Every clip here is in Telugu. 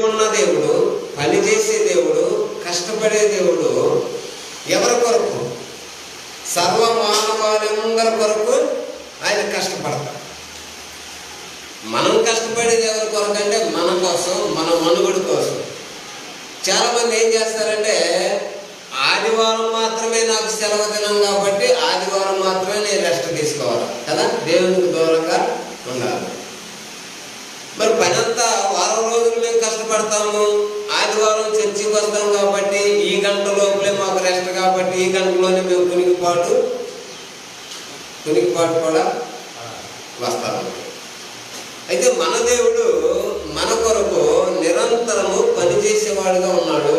ఉన్న దేవుడు, పనిచేసే దేవుడు, కష్టపడే దేవుడు ఎవరి కొరకు? సర్వ మానవాళందరి కొరకు ఆయన కష్టపడతాడు. మనం కష్టపడేది ఎవరి కొరకు అంటే మన కోసం, మన మనుగడ కోసం. చాలామంది ఏం చేస్తారంటే ఆదివారం మాత్రమే నాకు సెలవు దినం కాబట్టి ఆదివారం మాత్రమే నేను రెస్ట్ తీసుకోవాలి కదా, దేవునికి దూరంగా ఉండాలి. మరి పని అంతా వారం రోజులు మేము కష్టపడతాము, ఆదివారం చర్చికి వస్తాం కాబట్టి ఈ గంట లోపలే మాకు రెస్ట్ కాబట్టి ఈ గంటలోనే మేము కునికిపాటు కూడా వస్తాము. అయితే మన దేవుడు మన కొరకు నిరంతరము పనిచేసేవాడుగా ఉన్నాడు.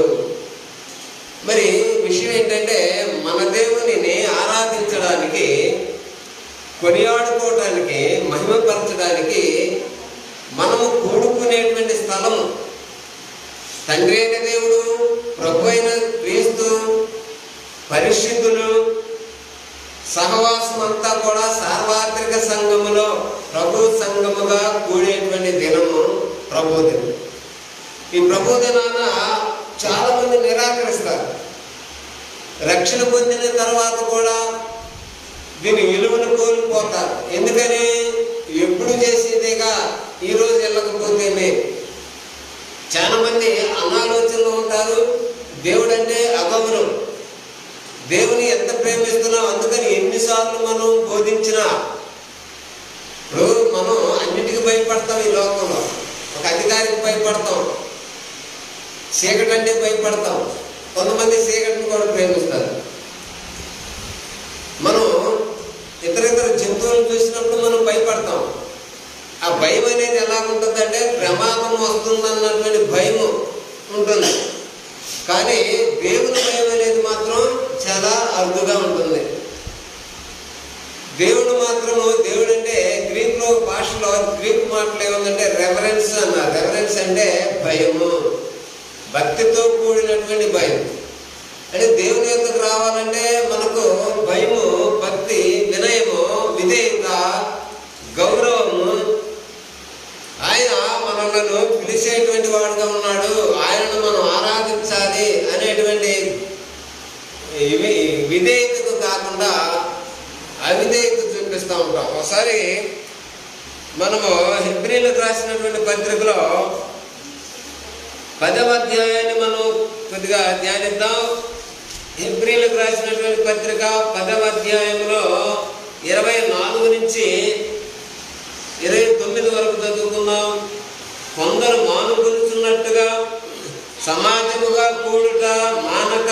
మరి విషయం ఏంటంటే మన దేవునిని ఆరాధించడానికి, కొనియాడుకోవటానికి, మహిమపరచడానికి మనము కూడుకునేటువంటి స్థలము తండ్రి అయిన దేవుడు, ప్రభు అయిన క్రీస్తు, పరిశుద్ధులు సహవాసం అంతా కూడా సార్వత్రిక సంఘములో ప్రభు సంఘముగా కూడేటువంటి దినము ప్రభు దినం. ఈ ప్రభు దినాన చాలా మంది నిరాకరిస్తారు. రక్షణ పొందిన తర్వాత కూడా దీని విలువను కోల్పోతారు. ఎందుకని? ఎప్పుడు చేసేదేగా ఈరోజు వెళ్ళకపోతేనే. చాలా మంది అనాలోచనలో ఉంటారు. దేవుడు అంటే అగౌరవం, దేవుని ఎంత ప్రేమిస్తున్నాం, అందుకని ఎన్నిసార్లు మనం బోధించినా ఇప్పుడు మనం అన్నిటికీ భయపడతాం. ఈ లోకంలో ఒక అధికారికి భయపడతాం, చీకటి అంటే భయపడతాం. కొంతమంది చీకటిని కూడా ప్రేమిస్తారు. మనం ఇతర జంతువులను చూసినప్పుడు మనం భయపడతాం. ఆ భయం అనేది ఎలా ఉంటుందంటే ప్రమాదం వస్తుందన్నటువంటి భయం ఉంటుంది. కానీ దేవుని భయం అనేది మాత్రం చాలా అరుదుగా ఉంటుంది. దేవుడు మాత్రము, దేవుడు అంటే గ్రీక్ భాషలో గ్రీక్ మాటలు ఏముందంటే రెవరెన్స్ అన్నారు. రెవరెన్స్ అంటే భయము, భక్తితో కూడినటువంటి భయం. అంటే దేవుని యొక్కకు రావాలంటే మనకు భయము, భక్తి, వినయము, విధేయత, గౌరవము. ఆయన మనలను పిలిచేటువంటి వాడుగా ఉన్నాడు. ఆయనను మనం ఆరాధించాలి అనేటువంటి విధేయతకు కాకుండా అవిధేయత చూపిస్తూ ఉంటాం. ఒకసారి మనము హెబ్రీలకు రాసినటువంటి పత్రికలో 10వ అధ్యాయాన్ని మనం కొద్దిగా ధ్యానిద్దాం. హెబ్రీలకు రాసినటువంటి పత్రిక 10వ అధ్యాయంలో 24 నుంచి 29 వరకు చదువుకుందాం. కొందరు మానుకొనుచున్నట్టుగా సమాజముగా కూడుట మానక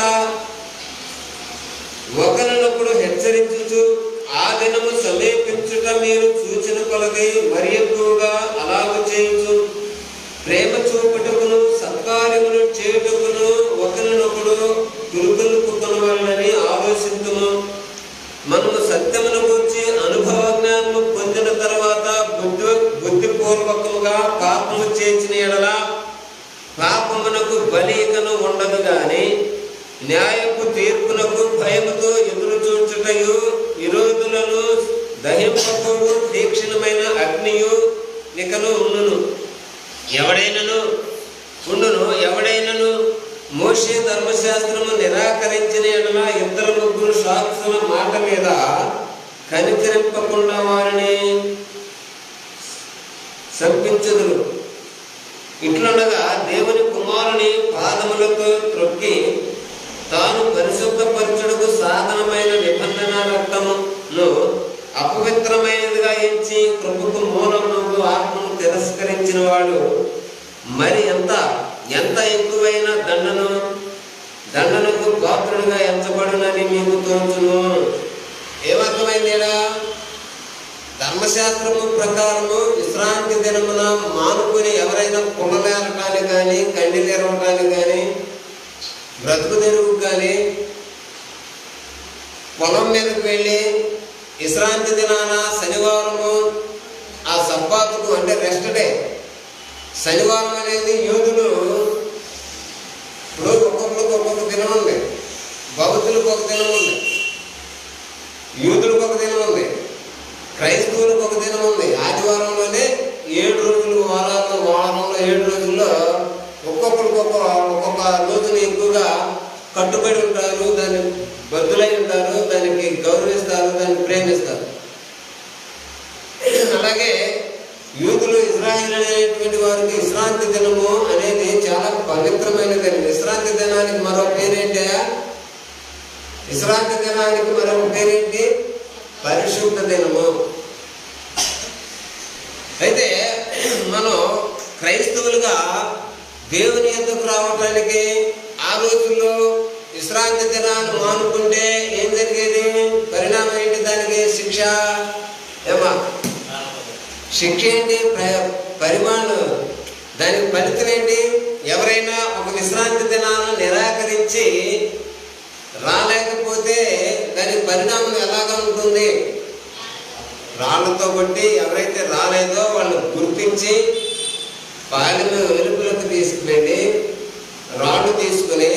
ఒకరినొకడు హెచ్చరించుచు ఆ దినము సమీపించుట మీరు చూచిన కొలది మరి ఎక్కువగా అలాగూ చేయొచ్చు. ప్రేమ చూపుటకును సత్కార్యములు చేయుటకును ఒకరినొకడు తురుకొనుకొనవలెనని ఆలోచించుము. మనము సత్యమును గురించి అనుభవ జ్ఞానము పొందిన తర్వాత బుద్ధిపూర్వకముగా పాపము చేసిన యెడల పాపమునకు బలికను ఉండదు గాని న్యాయపు తీర్పునకు భయముతో ఎదురు చూచుటయు విరోధులను దహింపకు తీక్షణమైన అగ్నియు నికను ఉండును. ఎవడైనను మోషే ధర్మశాస్త్రము నిరాకరించిన యెడల 2-3 సాక్షుల మాట మీద కనికరింపకుండా వారిని సంపించుదురు. ఇట్లుండగా దేవుని కుమారుని పాదములకు త్రొక్కి తాను పరిశుద్ధపరచుటకు సాధనమైన నిబంధన రక్తమును అపవిత్రమైనదిగా ఎంచి కృపకు మూలమునకు ఆత్మను తిరస్కరించిన వాడు మరి ఎంత ఎక్కువైన దండనకు పాత్రుడుగా ఎంచబడునని మీకు తోచును. ఏమర్థమైందేడా? ధర్మశాస్త్రము ప్రకారము విశ్రాంతి దినమున మానుకుని ఎవరైనా పుల్లలేరటానికి కానీ, కండిలేరవటానికి కానీ, బ్రతుకు తెరువు కానీ, పొలం మీదకి వెళ్ళి విశ్రాంతి దినాన శనివారము ఆ సబ్బాతుకు అంటే రెస్ట్ డే, శనివారం అనేది యూదులు ఇప్పుడు ఒక్కొక్క దినం ఉంది, బౌద్ధులకు ఒక దినం ఉంది, యూదులకు ఒక దినం ఉంది, క్రైస్తవులకు ఒక దినం ఉంది. ఆదివారంలోనే 7 రోజులు వారంలో 7 రోజుల్లో ఒక్కొక్కరికి ఒక్కొక్క రోజుని ఎక్కువగా కట్టుబడి ఉంటారు, దాన్ని బద్దులై ఉంటారు, దానికి గౌరవిస్తారు, దాన్ని ప్రేమిస్తారు. అలాగే యూదులు, ఇజ్రాయిల్ అనేటువంటి వారికి విశ్రాంతి దినము అనేది చాలా పవిత్రమైన దినం. విశ్రాంతి దినానికి మరో పేరేంటి? విశ్రాంతి దినానికి మరొక పేరేంటి? పరిశుద్ధ దినము. అయితే మనం క్రైస్తవులుగా దేవుని యొద్దకు రావటానికి ఆ రోజుల్లో విశ్రాంతి దినాన్ని మానుకుంటే ఏం జరిగేది? పరిణామం ఏంటి? దానికి శిక్ష. ఏమా శిక్ష ఏంటి? పరిమాణం. దానికి ఫలితం ఏంటి? ఎవరైనా ఒక విశ్రాంతి దినాన్ని నిరాకరించి రాలేకపోతే దానికి పరిణామం ఎలాగా ఉంటుంది? రాళ్లతో కొట్టి ఎవరైతే రాలేదో వాళ్ళు గుర్తించి పాలెను వెలుపులకు తీసుకుని రాళ్ళు తీసుకుని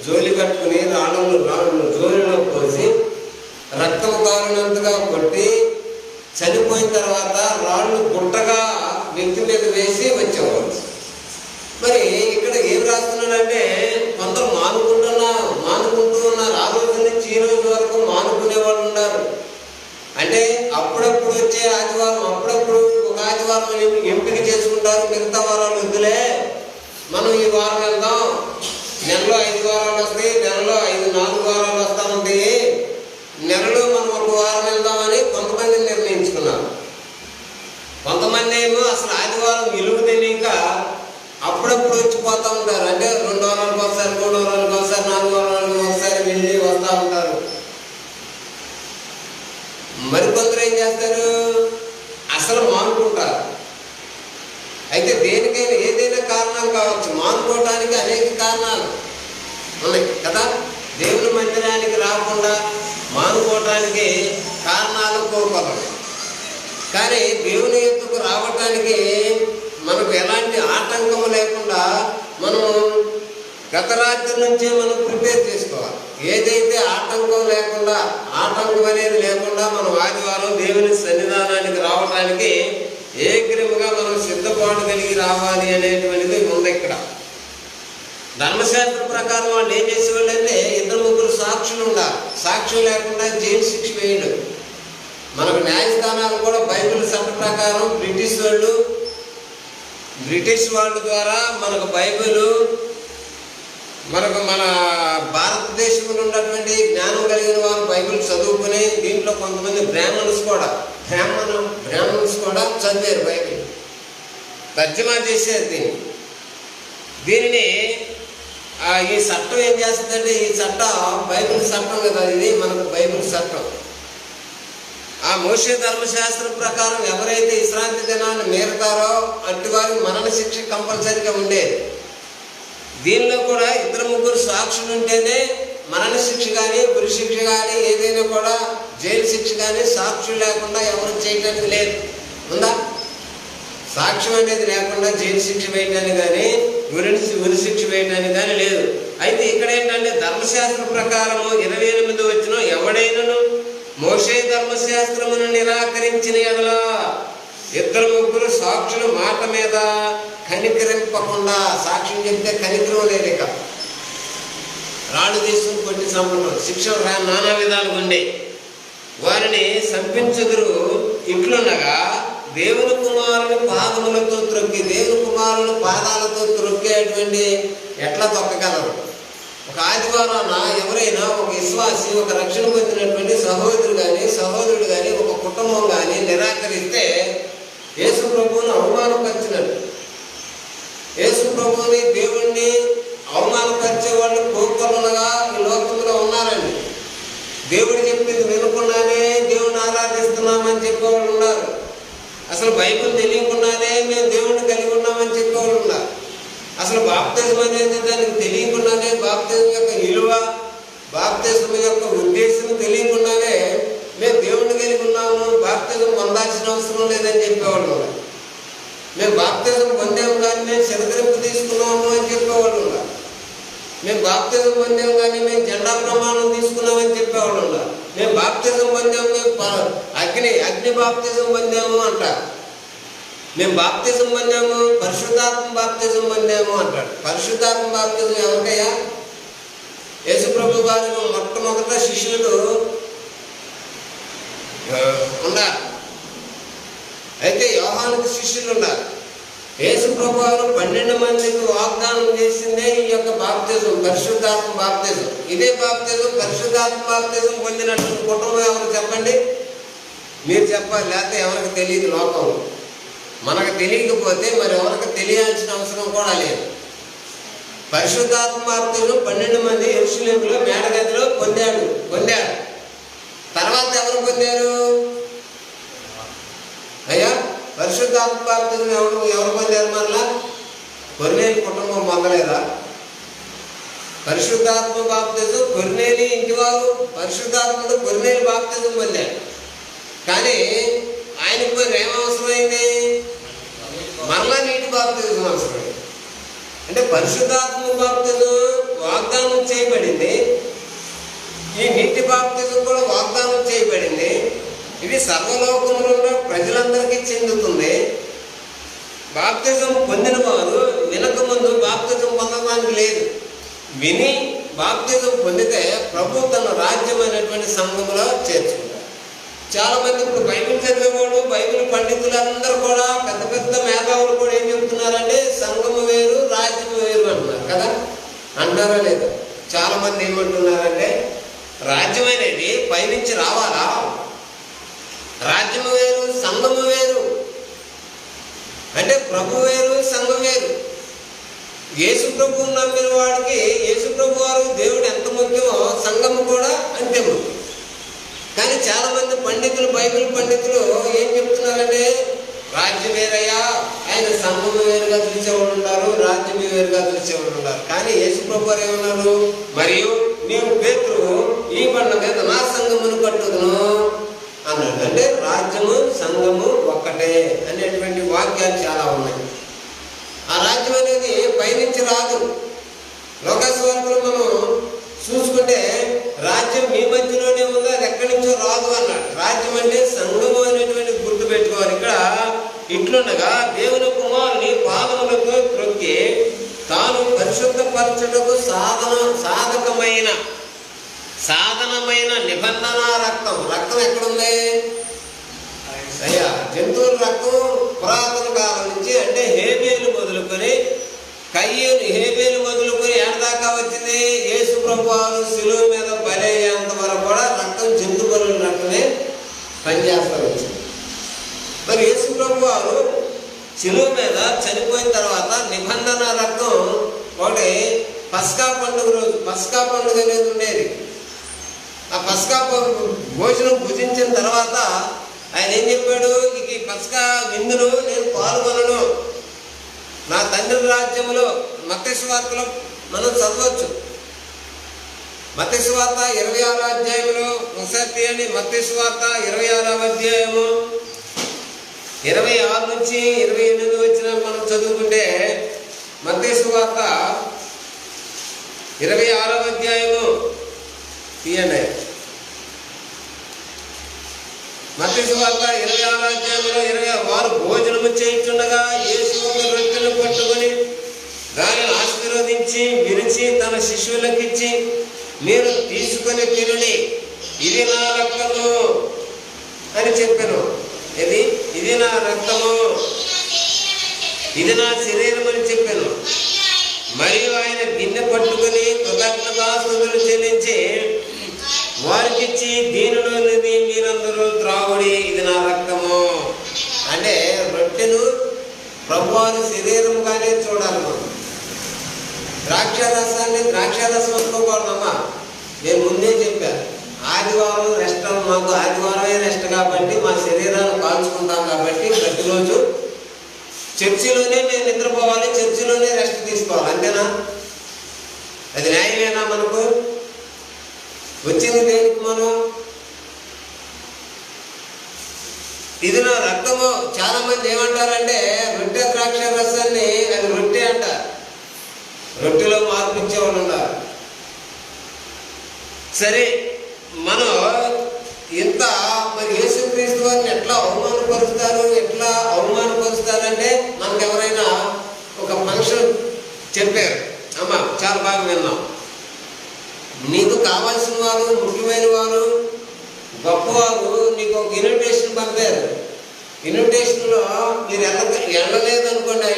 జోలి కట్టుకుని రాళ్ళను జోలిలో పోసి రక్తం కారునంతగా కొట్టి చనిపోయిన తర్వాత రాళ్ళు గుట్టగా వ్యక్తి మీద వేసి వచ్చేవాళ్ళు. మరి ఇక్కడ ఏం రాస్తున్నాడంటే కొందరు మానుకుంటూ ఉన్నారు. ఆ రోజు నుంచి ఈ రోజు వరకు మానుకునే వాళ్ళు ఉన్నారు. అంటే అప్పుడప్పుడు వచ్చే ఆదివారం, అప్పుడప్పుడు ఒక ఆదివారం ఎంపిక చేసుకుంటారు, మిగతా వారాలు వద్దులే, మనం ఈ వారం వెళ్దాం, నెలలో 5 వారాలు వస్తాయి, నెలలో 4 వారాలు వస్తూ ఉంటాయి, నెలలో మనం ఒక వారం వెళ్దామని కొంతమంది నిర్ణయించుకున్నారు. కొంతమంది ఏమో అసలు ఆదివారం విలువ తెలియక అప్పుడప్పుడు వచ్చిపోతూ ఉంటారు. అంటే 2 వారాలకు ఒకసారి, 3 వారాలకు ఒకసారి, 4 వారాలకు ఒకసారి వెళ్ళి వస్తూ ఉంటారు. మరికొందరు ఏం చేస్తారు? అసలు మానుకుంటారు. అయితే దేనికైనా ఏదైనా కారణాలు కావచ్చు. మానుకోవటానికి అనేక కారణాలు ఉన్నాయి కదా. దేవుని మందిరానికి రాకుండా మానుకోవటానికి కారణాలు కోరుకోవాలి. కానీ దేవుని యొద్దకు రావటానికి మనకు ఎలాంటి ఆటంకము లేకుండా మనం గత రాత్రి నుంచే మనం ప్రిపేర్ చేసుకోవాలి. ఏదైతే ఆటంకం లేకుండా, ఆటంకం అనేది లేకుండా మనం ఆదివారం దేవుని సన్నిధానానికి రావడానికి ఏగ్రీముగా మనం సిద్ధపాటు కలిగి రావాలి అనేటువంటిది ఉంది. ఇక్కడ ధర్మశాస్త్రం ప్రకారం వాళ్ళు ఏం చేసేవాళ్ళు అంటే 2-3 సాక్షులు ఉండాలి. సాక్ష్యం లేకుండా జైలు శిక్ష వేయడు. మనకు న్యాయస్థానాలు కూడా బైబిల్ చట్ట ప్రకారం బ్రిటిష్ వాళ్ళ ద్వారా మనకు బైబిల్, మనకు మన భారతదేశంలో ఉన్నటువంటి జ్ఞానం కలిగిన వారు బైబిల్ చదువుకుని, దీంట్లో కొంతమంది బ్రాహ్మణుస్ కూడా చదివారు, బైబిల్ తర్జమా చేసేది. దీనిని ఈ చట్టం ఏం చేస్తుందంటే, ఈ చట్టం బైబిల్ చట్టం కదా, ఇది మనకు బైబిల్ చట్టం. ఆ మోషే ధర్మశాస్త్రం ప్రకారం ఎవరైతే విశ్రాంతి దినాన్ని మీరుతారో అట్టి వారికి మరణ శిక్ష కంపల్సరీగా ఉండేది. దీనిలో కూడా 2-3 సాక్షులు ఉంటేనే మరణ శిక్ష కానీ, ఉరి శిక్ష కానీ, ఏదైనా కూడా జైలు శిక్ష కానీ సాక్షులు లేకుండా ఎవరు చేయడానికి లేదు. ఉందా? సాక్ష్యం అనేది లేకుండా జైలు శిక్ష వేయడానికి కానీ, ఉరి శిక్ష వేయడానికి కానీ లేదు. అయితే ఇక్కడ ఏంటంటే ధర్మశాస్త్ర ప్రకారము 28 వచ్చిన ఎవడైనను మోషే ధర్మశాస్త్రమును నిరాకరించిన ఎడల 2-3 సాక్షుల మాట మీద కనికరింపకుండా, సాక్ష్యం చెప్తే కనికరం లేదు. ఇక రాళ్ళు తీసుకుని కొట్టి చంపడం, శిక్ష నానా విధాలు ఉండే వారిని సంపించుదురు. ఇట్లుండగా దేవుని కుమారుని పాదములతో త్రొక్కి, దేవుని కుమారుని పాదాలతో త్రొక్కేటువంటి ఎట్లా తొక్కగలరు? ఒక ఆదివారాన ఎవరైనా ఒక విశ్వాసి, ఒక రక్షణ పొందినటువంటి సహోదరుడు కానీ ఒక కుటుంబం కానీ నిరాకరిస్తే యేసు ప్రభువుని అవమానపరిచినట్టు. యేసు ప్రభువుని, దేవుణ్ణి అవమానపరిచే వాళ్ళు కోరుకులుగా ఈ లోకంలో ఉన్నారండి. దేవుడు చెప్పింది వినకుండానే దేవుని ఆరాధిస్తున్నామని చెప్పేవాళ్ళు ఉన్నారు. అసలు బైబిల్ తెలియకుండానే మేము దేవుణ్ణి కలిగి ఉన్నామని చెప్పేవాళ్ళు ఉన్నారు. అసలు బాప్తిజం అనేది దానికి తెలియకుండానే, బాప్తిజం యొక్క విలువ, బాప్తిజం యొక్క ఉద్దేశం తెలియకుండానే మేము దేవుణ్ణి కలిగి ఉన్నాము, బాప్తిజం పొందాల్సిన అవసరం లేదని చెప్పేవాళ్ళు ఉన్నారు. మేము బాప్తిజం పొందాము కానీ మేము శరదరింపు తీసుకున్నాము అని చెప్పేవాళ్ళు ఉన్నారు. మేము బాప్తిజం పొందాము కానీ మేము జెండా ప్రమాణం తీసుకున్నామని చెప్పేవాళ్ళు ఉన్నారు. మేము బాప్తిజం పొందాము, మేము అగ్ని బాప్తిజం పొందాము అంటారు. మేము బాప్తిజం పొందాము, పరిశుద్ధాత్మ బాప్తిజం పొందాము అంటాడు. పరిశుద్ధాత్మ బాప్తిజం ఎవరికయ్యా? యేసుప్రభు వారు మొట్టమొదట శిష్యులు ఉన్నారు. అయితే యోహానుకు శిష్యులు ఉన్నారు. యేసుప్రభు వారు 12 మందికి వాగ్దానం చేసిందే ఈ యొక్క బాప్తిజం, పరిశుద్ధాత్మ బాప్తిజం. ఇదే బాప్తిజం, పరిశుద్ధాత్మ బాప్తిజం పొందినటువంటి కుటుంబం ఎవరు చెప్పండి? మీరు చెప్పాలి, లేకపోతే ఎవరికి తెలియదు లోకంలో. మనకు తెలియకపోతే మరి ఎవరికి తెలియాల్సిన అవసరం కూడా లేదు. పరిశుద్ధాత్మ బాప్తిజం 12 మంది యెరూషలేములో మేడగదిలో పొందాడు. తర్వాత ఎవరు పొందారు అయ్యా? పరిశుద్ధాత్మ బాప్తిజం ఎవరు పొందారు? మరలా కొర్నేలి కుటుంబం పొందలేదా? పరిశుద్ధాత్మ బాప్తిజం కొర్నేలి ఇంటి వారు పరిశుద్ధాత్మడు కొర్నేలి బాప్తిజం పొందాడు. కానీ ఆయనకు మరి ఏమవసరమైంది? మరలా నీటి బాప్తిజం అవసరమైంది. అంటే పరిశుద్ధాత్మ బాప్తిజం వాగ్దానం చేయబడింది, ఈ నీటి బాప్తిజం కూడా వాగ్దానం చేయబడింది. ఇది సర్వలోకంలో ఉన్న ప్రజలందరికీ చెందుతుంది. బాప్తిజం పొందిన వారు వినకముందు బాప్తిజం పొందడానికి లేదు. విని బాప్తిజం పొందితే ప్రభు తన రాజ్యమైనటువంటి సంఘంలో చేర్చుకుంటారు. చాలా మంది ఇప్పుడు బైబిల్ చదివేవాడు, బైబిల్ పండితులందరూ కూడా పెద్ద పెద్ద మేధావులు కూడా ఏం చెప్తున్నారంటే సంఘము వేరు, రాజ్యము వేరు అంటున్నారు కదా. అంటారా లేదా? చాలా మంది ఏమంటున్నారంటే రాజ్యం అనేది పైనుంచి రావాలా, రాజ్యము వేరు, సంఘము వేరు. అంటే ప్రభు వేరు, సంఘం వేరు. యేసు ప్రభువు నమ్మిన వాడికి యేసు ప్రభు వారు దేవుడు ఎంత ముఖ్యమో సంఘము కూడా అంతే ముఖ్యం. కానీ చాలా మంది పండితులు, బైబిల్ పండితులు ఏం చెప్తున్నారంటే రాజ్యం వేరయ్యా, ఆయన సంఘం వేరుగా పిలిచేవాడు ఉన్నారు, రాజ్యం వేరుగా పిలిచేవాడు ఉన్నారు. కానీ యేసు ప్రభు వారు ఏమన్నారు? మరియు నీవు పేతురు, ఈ బండ మీద నా సంఘమును కట్టుదును అన్నాడు. అంటే రాజ్యము సంఘము ఒక్కటే అనేటువంటి వాక్యాలు చాలా ఉన్నాయి. ఆ రాజ్యం అనేది పైనుంచి రాదు. లోకస్వార్తలు మనం చూసుకుంటే రాజ్యం మీ మధ్యలోనే ఉంది, అది ఎక్కడి నుంచో రాదు అన్నాడు. రాజ్యం అంటే సంఘము అనేటువంటి గుర్తు పెట్టుకోవాలి. ఇక్కడ ఇట్లుండగా దేవుని కుమారుని పాదములకు త్రొక్కి తాను పరిశుద్ధపరచుటకు సాధనమైన నిబంధన రక్తం. రక్తం ఎక్కడుంది అయ్యా? జంతువుల రక్తం పురాతన కాలం నుంచి, అంటే హేబేలు మొదలుకొని హేబేలు మొదలుకొని ఏడదాకా వచ్చింది. యేసు ప్రభు వారు శిలువ మీద బలయ్యేంత వరకు కూడా రక్తం జంతు బలుల రక్తమే పనిచేస్తూ వచ్చింది. మరి యేసు ప్రభు వారు శిలువ మీద చనిపోయిన తర్వాత నిబంధన రక్తం ఒకటి పస్కా పండుగ రోజు, పస్కా పండుగ అనేది ఉండేది. ఆ పస్కా భోజనం భుజించిన తర్వాత ఆయన ఏం చెప్పాడు? ఈ పస్కా విందును నేను పాల్గొనను, నా తండ్రి రాజ్యంలో. మత్తయి సువార్తలో మనం చదవచ్చు. మత్తయి సువార్త 26వ అధ్యాయంలో ఒకసారి తీయండి. మత్తయి సువార్త 26వ అధ్యాయము 26 నుంచి 28 వచ్చిన మనం చదువుకుంటే, మత్తయి సువార్త 26వ అధ్యాయము తీయండి. మత్తయి సువార్త 26వ అధ్యాయంలో వారు భోజనము చేయుచుండగా యేసు ఒక రొట్టెను పట్టుకొని దానిని ఆశీర్వదించి విరిచి తన శిష్యులకిచ్చి, మీరు తీసుకొని తినుడి, ఇది నా రక్తము అని చెప్పాను. ఇది నా రక్తము, ఇది నా శరీరం అని చెప్పాను. మరియు ఆయన గిన్నె పట్టుకొని కృతజ్ఞతాస్తుతులు చెల్లించి వారికిచ్చి, దీనిలోనిది మీరందరూ త్రాగుడి, ఇది నా రక్తము. అంటే రొట్టెను ప్రభువారి శరీరంగానే చూడాలి మనం. ద్రాక్షారసాన్ని ద్రాక్షారసం అనుకోకూడదమ్మా. నేను ముందే చెప్పాను, ఆదివారం రెస్ట్. మాకు ఆదివారమే రెస్ట్ కాబట్టి మా శరీరాన్ని కాల్చుకుంటాం కాబట్టి ప్రతిరోజు చర్చిలోనే మేము నిద్రపోవాలి, చర్చిలోనే రెస్ట్ తీసుకోవాలి. అంతేనా? అది న్యాయమేనా? మనకు వచ్చింది దేనికి? మనం ఇది నా రక్తము. చాలా మంది ఏమంటారంటే రొట్టె ద్రాక్ష రసాన్ని అది రొట్టె అంటారు. రొట్టెలో మార్పు ఇచ్చేవాళ్ళు ఉన్నారు. సరే, మనం ఇంత మరి యేసుక్రీస్తు వారిని ఎట్లా అవమానపరుస్తారంటే మనకు ఎవరైనా ఒక ఫంక్షన్ చెప్పారు, అమ్మ చాలా బాగా విన్నాం, నీకు కావాల్సిన వారు, ముఖ్యమైన వారు, గొప్పవారు నీకు ఒక ఇన్విటేషన్ పంపారు. ఇన్విటేషన్లో మీరు వెళ్ళలేదనుకోండి, ఆ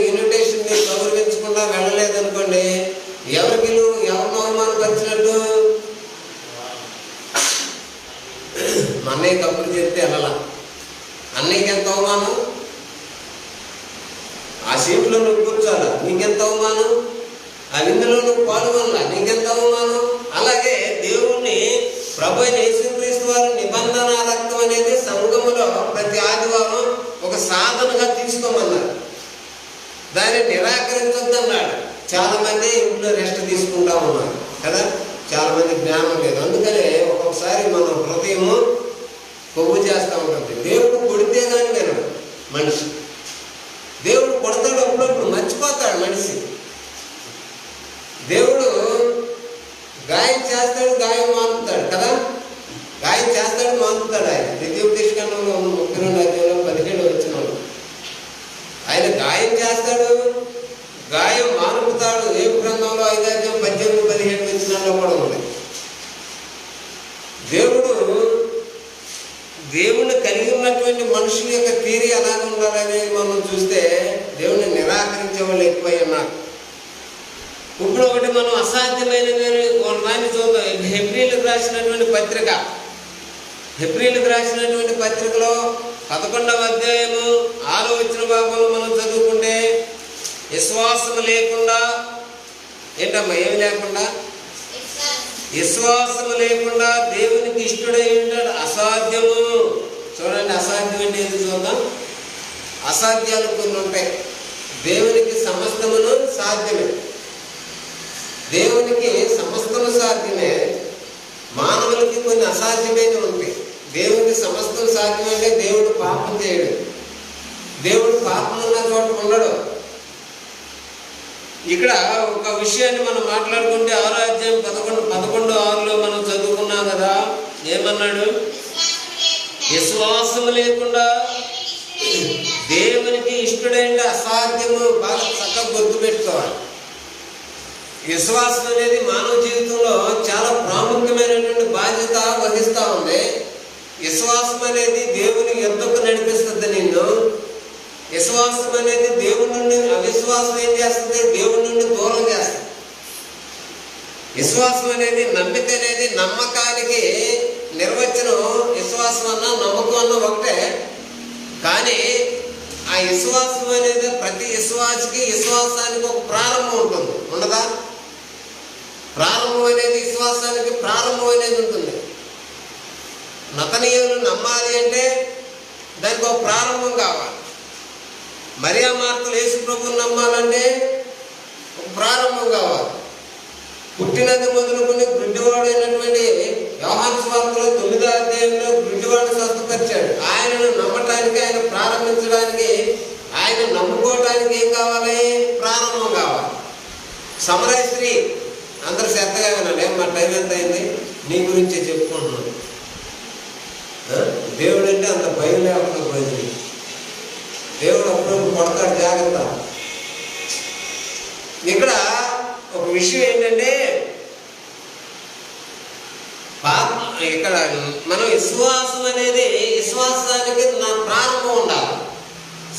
ఇన్విటేషన్ మీరు గౌరవించకుండా వెళ్ళలేదనుకోండి, ఎవరిని అవమానపరిచినట్టు? మా అన్నయ్య కబుర్లు చెప్తే వెళ్ళాల, అన్నయ్యకి ఎంత అవమానం, ఆ సీట్లో నువ్వు కూర్చోాలా నీకెంత అవమానం, ఆ విందులో నువ్వు పాల్గొనాలా నీకెంత అవమానం. అలాగే దేవుణ్ణి ప్రభు అయిన యేసుక్రీస్తు వారి నిబంధన రక్తం అనేది సంఘములో ప్రతి ఆదివారం ఒక సాధనగా తీసుకోమన్నారు, దాన్ని నిరాకరించొద్దన్నాడు. చాలా మంది ఇంట్లో రెస్ట్ తీసుకుంటా ఉన్నారు కదా, చాలా మంది జ్ఞానం లేదు. అందుకనే ఒక్కొక్కసారి మన హృదయము కొవ్వు చేస్తూ ఉంటుంది. దేవుడు కొడితే కానీ వినడు మనిషి, దేవుడు కొడతాడు, అప్పుడప్పుడు మర్చిపోతాడు మనిషి. దేవుడు గాయం చేస్తాడు, గాయం మానుతాడు కదా, గాయం చేస్తాడు, మానుతాడు. ఆయన ద్వితీయోపదేశకాండంలో 32:17 వచ్చినాడు. ఆయన గాయం చేస్తాడు, గాయం మానుపుతాడు. ఏ గ్రంథంలో 5:18-17 వచ్చినాల్లో కూడా ఉంది. దేవుణ్ణి కలిగి ఉన్నటువంటి మనుషుల యొక్క తీరి ఎలాగ ఉండాలనేది మనం చూస్తే దేవుణ్ణి నిరాకరించే వాళ్ళు ఎక్కువై ఉన్నారు. ఇప్పుడు ఒకటి మనం అసాధ్యమైన దాన్ని చూద్దాం. హెబ్రీలకు రాసినటువంటి పత్రికలో 11వ అధ్యాయము 6వ వచన భాగంలో మనం చదువుకుంటే, విశ్వాసము లేకుండా ఏంటమ్మా, ఏమి లేకుండా, విశ్వాసము లేకుండా దేవునికి ఇష్టడై ఉంటాడు, అసాధ్యము. చూడండి, అసాధ్యం అంటే ఏది చూద్దాం. అసాధ్యాలు కొన్ని ఉంటాయి, దేవునికి సమస్తమును సాధ్యమే. దేవునికి సమస్తము సాధ్యమే, మానవులకి కొన్ని అసాధ్యమైనవి ఉంటాయి. దేవునికి సమస్తం సాధ్యమంటే దేవుడు పాపం చేయడు, దేవుడు పాపం ఉన్న చోట ఉండడు. ఇక్కడ ఒక విషయాన్ని మనం మాట్లాడుకుంటే 6వ అధ్యాయం 11:6లో మనం చదువుకున్నాం కదా, ఏమన్నాడు? విశ్వాసము లేకుండా దేవునికి ఇష్టడైన అసాధ్యము. బాగా చక్కగా గుర్తుపెట్టుకోవాలి. విశ్వాసం అనేది మానవ జీవితంలో చాలా ప్రాముఖ్యమైనటువంటి బాధ్యత వహిస్తూ ఉంది. విశ్వాసం అనేది దేవుని ఎంతకు నడిపిస్తుంది నిన్ను. విశ్వాసం అనేది దేవుని నుండి, అవిశ్వాసం ఏం చేస్తుంది? దేవుని నుండి దూరం చేస్తుంది. విశ్వాసం అనేది, నమ్మిక అనేది, నమ్మకానికి నిర్వచనం విశ్వాసం అన్నా నమ్మకం అన్నా ఒకటే. కానీ ఆ విశ్వాసం అనేది ప్రతి విశ్వాసానికి ఒక ప్రారంభం ఉంటుంది, ఉండదా? ప్రారంభం అనేది, విశ్వాసానికి ప్రారంభం అనేది ఉంటుంది. నతనీయులు నమ్మాలి అంటే దానికి ఒక ప్రారంభం కావాలి. మరియా మార్తలు యేసు ప్రభువుని నమ్మాలంటే ఒక ప్రారంభం కావాలి. పుట్టినది మొదలుకొని గుడ్డివాడైనటువంటి యోహాను సువార్తలో 9వ అధ్యాయంలో గుడ్డివాడిని స్వస్థపరిచాడు. ఆయనను నమ్మటానికి, ఆయన ప్రారంభించడానికి, ఆయన నమ్ముకోవటానికి ఏం కావాలి? ప్రారంభం కావాలి. సమరయ స్త్రీ, అందరు శ్రద్ధగా వినాలి. మా టైం ఎంత అయింది? నీ గురించే చెప్పుకుంటున్నాను. దేవుడు అంటే అంత భయం లేకుండా పోయింది. దేవుడు అప్పుడప్పుడు కొడతాడు, జాగ్రత్త. ఇక్కడ ఒక విషయం ఏంటంటే, ఇక్కడ మనం విశ్వాసం అనేది, విశ్వాసానికి నా ప్రారంభం ఉండాలి.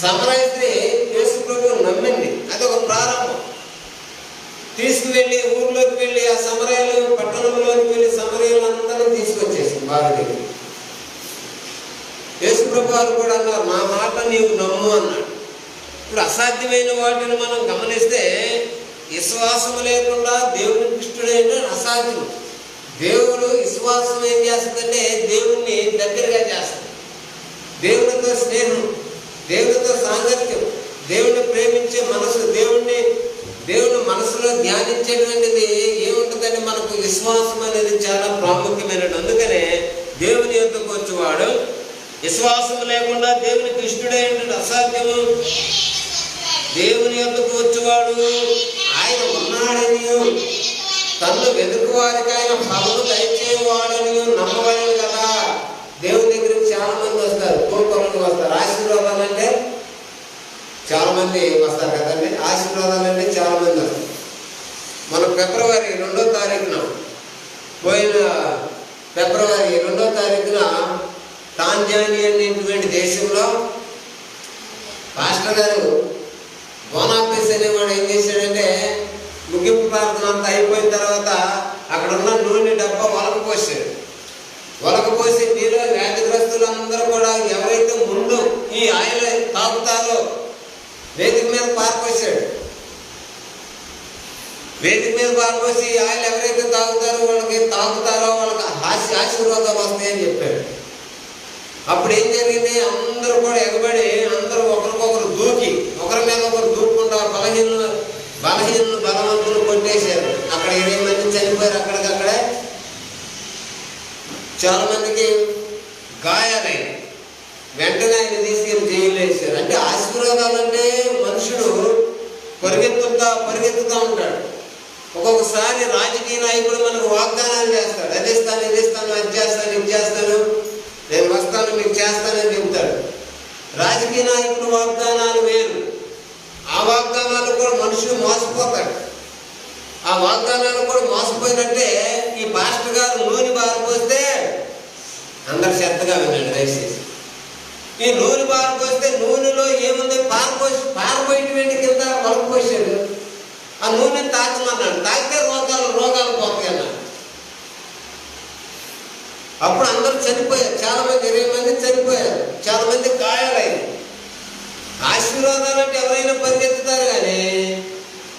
సమరయ స్త్రీ యేసు ప్రభువుని నమ్మింది, అది ఒక ప్రారంభం. తీసుకువెళ్ళి ఊర్లోకి వెళ్ళి ఆ సమరయాలు పట్టణంలోకి వెళ్ళి సమరయాలందరినీ తీసుకొచ్చేసింది బావి దగ్గర. యేసు ప్రభువు కూడా అన్నారు, నా మాట నీవు నమ్ము అన్నాడు. ఇప్పుడు అసాధ్యమైన వాటిని మనం గమనిస్తే, విశ్వాసము లేకుండా దేవునికి ఇష్టడైన అసాధ్యం. దేవుడు విశ్వాసం ఏం చేస్తుందంటే దేవుణ్ణి దగ్గరగా చేస్తుంది. దేవునితో స్నేహం, దేవునితో సాంగత్యం, దేవుని ప్రేమించే మనసు, దేవుని మనసులో ధ్యానించేటువంటిది ఏముంటుందంటే మనకు విశ్వాసం అనేది చాలా ప్రాముఖ్యమైనది. అందుకనే దేవుని యొద్దకు వచ్చేవాడు, విశ్వాసం లేకుండా దేవునికి ఇష్టడైన అసాధ్యము. దేవుని యొద్దకు వచ్చేవాడు ఆయన ఉన్నాడని, తన్ను వెతుకు వారికి ఆయన ఫలము దయచేవాడని నమ్మవలెను కదా. వస్తారు, తోడుకోవడానికి వస్తారు. ఆశీర్వాదాలు అంటే చాలా మంది వస్తారు కదండి. ఆశీర్వాదాలు అంటే చాలా మంది వస్తారు. మన ఫిబ్రవరి 2వ తారీఖున పోయిన ఫిబ్రవరి 2వ తారీఖున టాంజానియా అనేటువంటి దేశంలో పాస్టర్ గారు బోనాఫీస్ అనేవాడు ఏం చేశాడంటే, ముగింపు ప్రార్థన అంతా అయిపోయిన తర్వాత అక్కడ ఉన్న నూనె డబ్బా ఒలకపోసాడు. ఒలకపోసి మీలో వ్యాధిగ్రస్తులందరూ కూడా ఎవరైతే ముందు ఈ ఆయిల్ తాగుతారో వేదిక మీద పారిపోసాడు. వేదిక మీద పారిపోసి ఆయిల్ ఎవరైతే తాగుతారో వాళ్ళకి ఆశీర్వాదాలు వస్తాయని చెప్పాడు. అప్పుడు ఏం జరిగింది, అందరూ కూడా ఎగబడి అందరూ ఒకరికొకరు దూకి, ఒకరి మీద ఒకరు దూకుండా బలహీనులు బలవంతులు కొట్టేశారు. అక్కడ 20 మంది చనిపోయారు. అక్కడికక్కడే చాలా మందికి గాయాలైన వెంటనే ఆయన తీసుకెళ్ళి జైలు వేశారు. అంటే ఆశీర్వాదాలు అంటే మనుషుడు పరిగెత్తుతూ ఉంటాడు. ఒక్కొక్కసారి రాజకీయ నాయకుడు మనకు వాగ్దానాలు చేస్తాడు. అది ఇస్తాను, ఇది ఇస్తాను, అది చేస్తాను, ఇది చేస్తాను, నేను వస్తాను, మీకు చేస్తానని చెప్తాడు. రాజకీయ నాయకుడు వాగ్దానాలు వేరు. ఆ వాగ్దానాలు కూడా మనుషులు మోసపోతాడు. ఆ వాగ్దానాలు కూడా మోసపోయినట్టే ఈ పాస్టర్ గారు నూనె పారిపోస్తే అందరు శ్రద్ధగా వినండి దయచేసి. ఈ నూనె పారిపోస్తే నూనెలో ఏముంది, పారిపోయేటువంటి కింద వలకపోసాడు. ఆ నూనెని తాగమన్నాడు. తాగితే రోగాలు పోతాయి అన్నాడు. అప్పుడు అందరూ చనిపోయారు. చాలా మంది 20 మంది చనిపోయారు. చాలా మంది గాయాలైంది. ఆశీర్వాదాలు అంటే ఎవరైనా పరిగెత్తుతారు, కానీ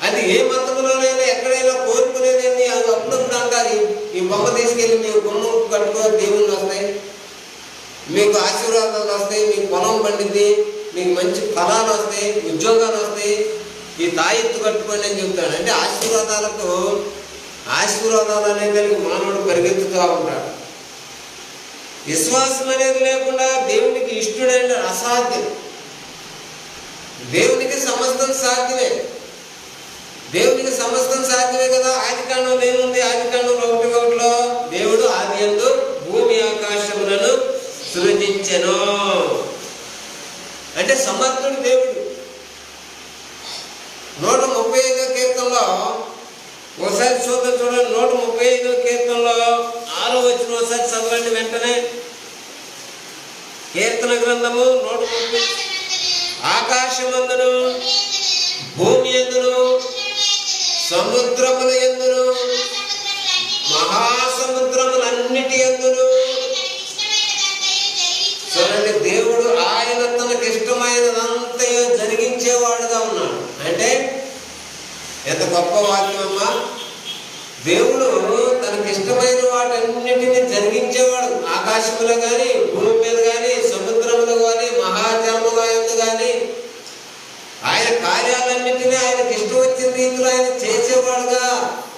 అది ఏ మతంలోనైనా ఎక్కడైనా కోరుకునేదండి. అది అప్పుడప్పుడు అంటారు, ఈ బొమ్మ తీసుకెళ్ళి మీకు గుమ్మం కట్టుకో, దేవుళ్ళు వస్తాయి, మీకు ఆశీర్వాదాలు వస్తాయి, మీకు పొలం పండిద్ది, మీకు మంచి ఫలాలు వస్తాయి, ఉద్యోగాలు వస్తాయి, ఈ తాయెత్తు కట్టుకోండి అని చెప్తాడు. అంటే ఆశీర్వాదాలు అనేది మానవుడు పరిగెత్తుతూ ఉంటాడు. విశ్వాసం అనేది లేకుండా దేవునికి ఇష్టడంటే అసాధ్యం. దేవునికి సమస్తం సాధ్యమే. దేవునికి సమస్తం సాధ్యమే కదా. ఆదికాండంలో ఏముంది? ఆదికాండంలో 1:1 దేవుడు ఆదియందు భూమి ఆకాశములను సృజించెను. అంటే సమర్థుడు దేవుడు. 135వ కీర్తనలో ఒకసారి చూడండి. 135వ కీర్తనలో 6వ వచనం ఒకసారి చదవండి వెంటనే. కీర్తన గ్రంథము 130. ఆకాశమందును భూమి యందును సముద్రముల యందును మహాసముద్రములన్నిటి యందును చూడండి, దేవుడు ఆయన తనకు ఇష్టమైనదంతయో జరిగించేవాడుగా ఉన్నాడు. అంటే ఎంత గొప్ప వాక్యమమ్మా. దేవుడు తనకి ఇష్టమైన వాటన్నిటిని జరిగించేవాడు. ఆకాశంలో కానీ, భూమి మీద కానీ, సముద్రములో కానీ, మహాజలముల యందు కానీ ఆయన కార్యాలన్నింటినీ ఆయనకి ఇష్టం వచ్చిన రీతిలో ఆయన చేసేవాడుగా,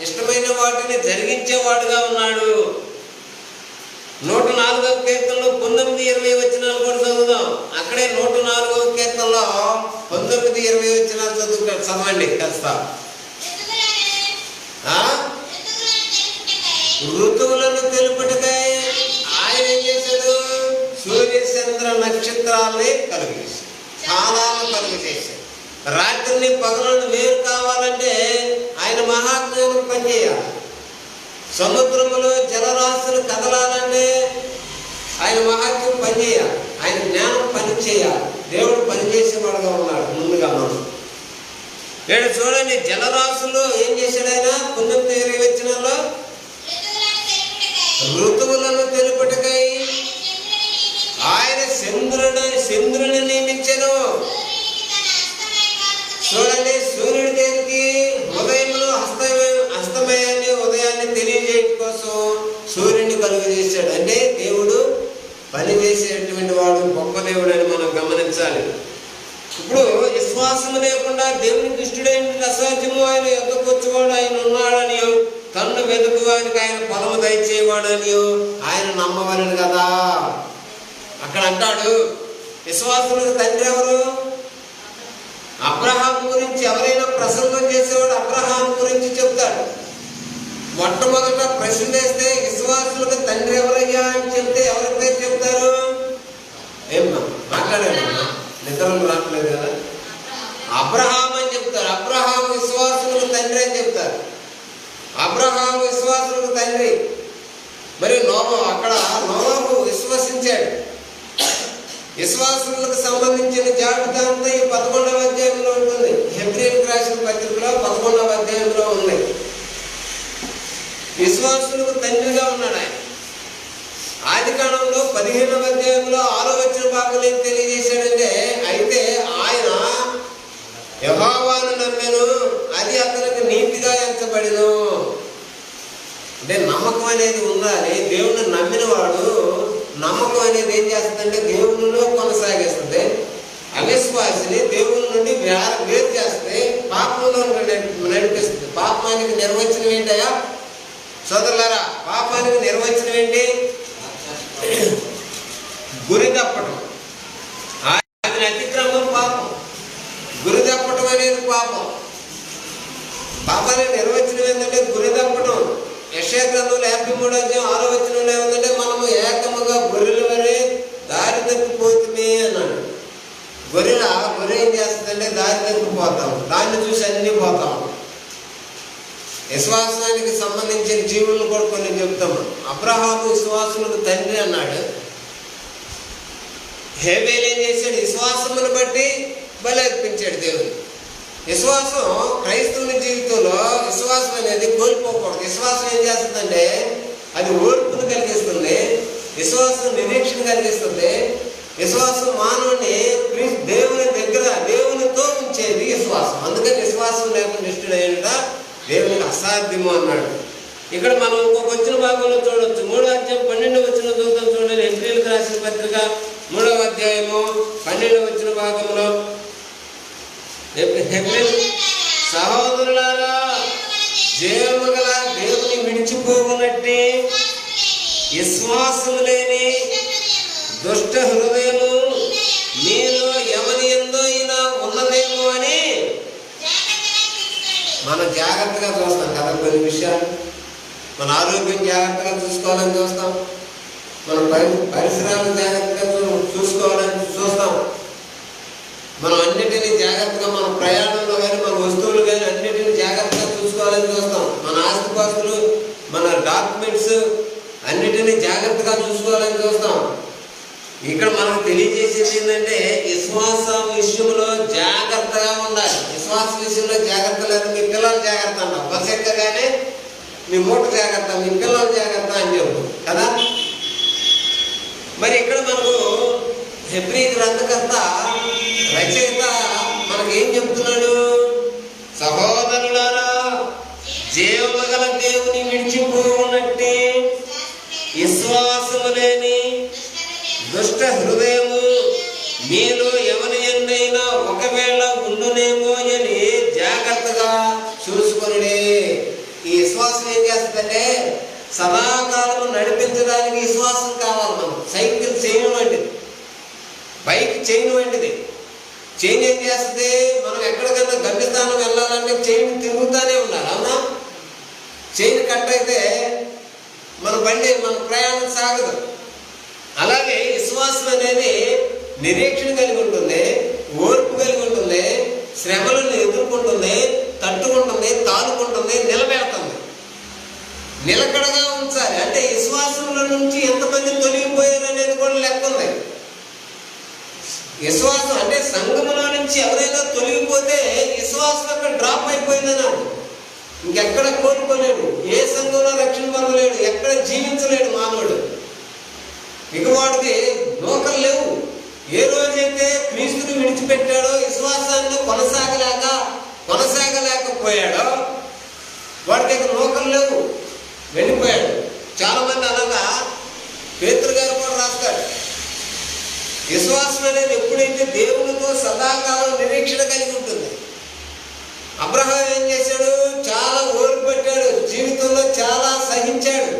ఇష్టమైన వాటిని జరిగించేవాడుగా ఉన్నాడు. 104వ కీర్తనలో 19-20 వచనాలు కూడా చదువుదాం. అక్కడే 104వ కీర్తనలో 19-20 వచనాలు చదవండి కాస్త. ఋతువులను తెలుపుటకై ఆయన ఏం చేశాడు? సూర్య చంద్ర నక్షత్రాలని కలుగు చేశాడు, కాలాలను కలుగు చేశాడు. రాత్రిని పగలను వేరు కావాలంటే ఆయన మహాజ్ఞానం పనిచేయాలి. సముద్రములో జలరాశులు కదలాలంటే ఆయన మహాత్మ్యం పనిచేయాలి. ఆయన జ్ఞానం పని చేయాలి. దేవుడు పనిచేసేవాడుగా ఉన్నాడు ముందుగా. మనం ఇక్కడ చూడండి, జలరాశులు ఏం చేశాడు ఆయన? 19-20 వచనాల్లో ఋతువులను తెలుపుటకై ఆయన చంద్రుని నియమించెను. చూడండి, సూర్యుడి దేనికి? ఉదయంలో అస్తమయాన్ని ఉదయాన్ని తెలియజేయడం కోసం సూర్యుడిని కలుగు చేశాడు. అంటే దేవుడు పని చేసేటువంటి వాడు గొప్ప దేవుడు అని మనం గమనించాలి. ఇప్పుడు విశ్వాసం లేకుండా దేవునికి ఇష్టడైన అసాధ్యము. ఆయన ఎద్దకు వచ్చేవాడు ఆయన ఉన్నాడని, తన్ను వెతుకువానికి ఆయన ఫలము దయచేవాడని ఆయన నమ్మవలను కదా. అక్కడ అంటాడు, విశ్వాసులకు తండ్రి ఎవరు? అబ్రహాం గురించి ఎవరైనా ప్రసంగం చేసేవాడు అబ్రహాం గురించి చెప్తాడు. మొట్టమొదట ప్రశ్న వేస్తే విశ్వాసులకు తండ్రి ఎవరయ్యా అని చెప్తే ఎవరి పేరు చెప్తారు? మాట్లాడండి, నిద్రలు రావట్లేదు కదా. అబ్రహాం అని చెప్తారు. అబ్రహాం విశ్వాసులకు తండ్రి అని చెప్తారు. అబ్రహాం విశ్వాసులకు తండ్రి. మరి అక్కడ నోవాహు విశ్వసించాడు. విశ్వాసులకు సంబంధించిన జాబితా అంతా ఈ 11వ అధ్యాయంలో ఉంటుంది. హెబ్రీయులకు రాసిన పత్రికలో 11వ అధ్యాయంలో ఉంది. విశ్వాసులకు తండ్రిగా ఉన్నాడు ఆయన. ఆదికాండంలో 15వ అధ్యాయంలో 6వ వచన భాగంలో ఏం తెలియజేశాడంటే, అయితే ఆయన యెహోవాను నమ్మెను, అది అతనికి నీతిగా ఎంచబడెను. అంటే నమ్మకం అనేది ఉండాలి. దేవుడిని నమ్మిన వాడు నమ్మకం అనేది ఏం చేస్తుందంటే దేవునిలో కొనసాగిస్తుంది. అవిశ్వాసిని దేవుని నుండి వేరు చేస్తే పాపంలో నడిపిస్తుంది. పాపానికి నిర్వచనం ఏంటయ్యా సోదరులారా? పాపానికి నిర్వచనం ఏంటి? గురి తప్పటం. అది అతిక్రమం పాపం. గురి తప్పటం అనేది పాపం. పాపానికి నిర్వచనం ఏంటంటే గురి తప్పటం. యెషయా గ్రంథంలో 53వ అధ్యాయం 6వ వచనంలో ఏమంటే, మనము ఏకముగా గొర్రెల వలె దారి తప్పిపోతుంది అన్నాడు. గొర్రె ఏం చేస్తుందంటే దారి తప్పిపోతాం. దాన్ని చూసి అన్ని పోతాం. విశ్వాసానికి సంబంధించిన జీవులను కూడా కొన్ని చెప్తాము. అబ్రహాము విశ్వాసులకు తండ్రి అన్నాడు. హేబేలు ఏం చేశాడు? విశ్వాసమును బట్టి బలి అర్పించాడు దేవుడు. విశ్వాసం క్రైస్తవుని జీవితంలో విశ్వాసం అనేది కోల్పోకూడదు. విశ్వాసం ఏం చేస్తుందంటే అది ఓర్పును కలిగిస్తుంది. విశ్వాసం నిరీక్షణ కలిగిస్తుంది. విశ్వాసం మానవుని దేవుని దగ్గర దేవునితో ఉంచేది విశ్వాసం. అందుకని విశ్వాసం లేకుండా ఇష్టడైన దేవునికి అసాధ్యము అన్నాడు. ఇక్కడ మనం ఇంకొక వచ్చిన భాగంలో చూడవచ్చు. 3వ అధ్యాయం 12వ వచనం చూద్దాం. చూడండి, హెబ్రీయులకు రాసిన పత్రిక 3వ అధ్యాయము 12వ వచన భాగంలో, సహోదరులారా, జీవము గల దేవుని విడిచిపోకున్నట్టే విశ్వాసము లేని దుష్ట హృదయము మీలో ఎవరి యందో అయినా ఉన్నదేమో అని మనం జాగ్రత్తగా చూస్తాం కదా. కొన్ని విషయాలు మన ఆరోగ్యం జాగ్రత్తగా చూసుకోవాలని చూస్తాం. మన పరిసరాలను జాగ్రత్తగా చూసుకోవాలని చూస్తాం. మనం అన్నిటినీ జాగ్రత్తగా మన ప్రయాణంలో కానీ మన వస్తువులు కానీ అన్నిటినీ జాగ్రత్తగా చూసుకోవాలని చూస్తాం. మన ఆస్తిపాస్తులు, మన డాక్యుమెంట్స్ అన్నిటినీ జాగ్రత్తగా చూసుకోవాలని చూస్తాం. ఇక్కడ మనకు తెలియజేసేది ఏంటంటే విశ్వాసం విషయంలో జాగ్రత్తగా ఉండాలి. విశ్వాస విషయంలో జాగ్రత్త లేదు. మీ పిల్లలు జాగ్రత్త అన్నారు, బస్ ఎక్కగానే మీ మూట జాగ్రత్త, మీ పిల్లలు జాగ్రత్త అని చెప్పు కదా. మరి ఇక్కడ మనకు హెబ్రీ గ్రంథకర్త రచయిత మనకేం చెప్తున్నాడు? సహోదరులారా, జీవము గల దేవుని విడిచిపోనట్టే విశ్వాసము లేని దుష్ట హృదయము మీలో ఎవరి యందైనా ఒకవేళ ఉండునేమో అని జాగ్రత్తగా చూసుకొనుడి. ఈ విశ్వాసం ఏం చేస్తుందంటే సదాకాలం నడిపించడానికి విశ్వాసం కావాలి. మనం సైకిల్ చైన్ వంటిది, బైక్ చైన్ వంటిది. చైన్ ఏం చేస్తుంది? మనం ఎక్కడికైనా గమ్యస్థానం వెళ్ళాలంటే చైన్ తిరుగుతూనే ఉండాలి, అవునా? చైన్ కట్ అయితే మన ప్రయాణం సాగదు. అలాగే విశ్వాసం అనేది నిరీక్షణ కలిగి ఉంటుంది, ఓర్పు కలిగి ఉంటుంది, శ్రమలను ఎదుర్కొంటుంది, తట్టుకుంటుంది, తాలుకుంటుంది, నిలబెడుతుంది. నిలకడగా ఉంచాలి. అంటే విశ్వాసంలో నుంచి ఎంతమంది తొలగిపోయారు అనేది కూడా లెక్క ఉంది. విశ్వాసం అంటే సంఘములో నుంచి ఎవరైనా తొలగిపోతే విశ్వాసం అక్కడ డ్రాప్ అయిపోయిందన్నాడు. ఇంకెక్కడ కోరుకోలేడు, ఏ సంఘంలో రక్షణ పొందలేడు, ఎక్కడ జీవించలేడు మానవుడు. ఇక వాడికి నూకలు లేవు. ఏ రోజైతే క్రీస్తుని విడిచిపెట్టాడో, విశ్వాసాన్ని కొనసాగలేకపోయాడో వాడికి ఇక నూకలు లేవు, వెళ్ళిపోయాడు. చాలా మంది అనగా పేతురు గారు కూడా రాస్తాడు, విశ్వాసం అనేది ఎప్పుడైతే దేవునితో సదాకాలం నిరీక్షణ కలిగి ఉంటుంది. అబ్రహాం ఏం చేశాడు? చాలా ఓర్పు పెట్టాడు, జీవితంలో చాలా సహించాడు.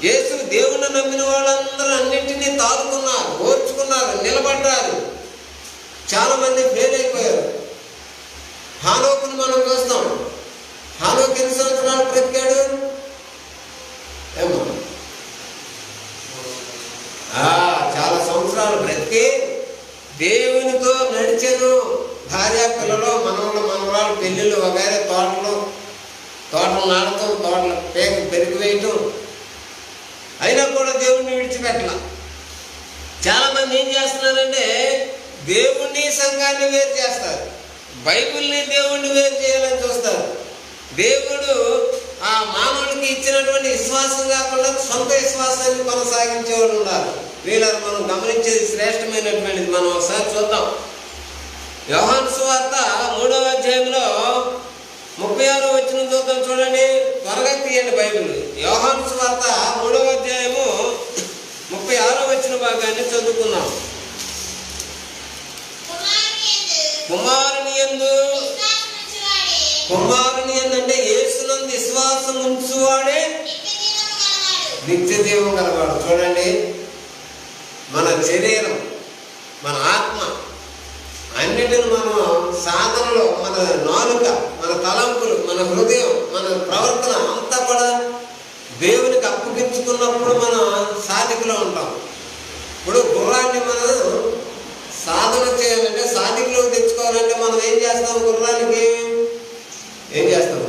యేసు దేవుని నమ్మిన వాళ్ళందరూ అన్నింటినీ తాలుకున్నారు, ఓర్చుకున్నారు, నిలబడ్డారు. చాలా మంది ఫెయిల్ అయిపోయారు. హానోకును మనం చూస్తాం. హానోకు ఎన్ని సంవత్సరాలు బ్రతికాడు? చాలా సంవత్సరాలు నాళ్ళతో తోటల పేక పెరిగి వేయటం, అయినా కూడా దేవుణ్ణి విడిచిపెట్టల. చాలామంది ఏం చేస్తున్నారంటే దేవుణ్ణి సంఘాన్ని వేరు చేస్తారు, బైబిల్ని దేవుణ్ణి వేరు చేయాలని చూస్తారు. దేవుడు ఆ మానవుడికి ఇచ్చినటువంటి విశ్వాసం కాకుండా సొంత విశ్వాసాన్ని కొనసాగించే వాళ్ళు ఉన్నారు. వీళ్ళని మనం గమనించేది శ్రేష్టమైనటువంటిది. మనం ఒకసారి చూద్దాం. యోహాను సువార్త 3వ అధ్యాయంలో 36వ వచనం చూద్దాం. చూడండి, త్వరగా తీయండి బైబిల్. యోహాను సువార్త 3వ అధ్యాయము 36వ వచన భాగాన్ని చదువుకున్నాం. కుమారుని యందు అంటే యేసునందు విశ్వాసం ఉంచువాడే నిత్య జీవం గలవాడు. చూడండి, మన శరీరం, మన ఆత్మ అన్నిటిని మనం సాధనలో, మన నాలుక, మన తలంపులు, మన హృదయం, మన ప్రవర్తన అంతా కూడా దేవునికి అప్పగించుకున్నప్పుడు మనం సాధికలో ఉంటాం. ఇప్పుడు గుర్రాన్ని మనం సాధన చేయాలంటే, సాధికలోకి తెచ్చుకోవాలంటే మనం ఏం చేస్తాం? గుర్రానికి ఏం చేస్తాం?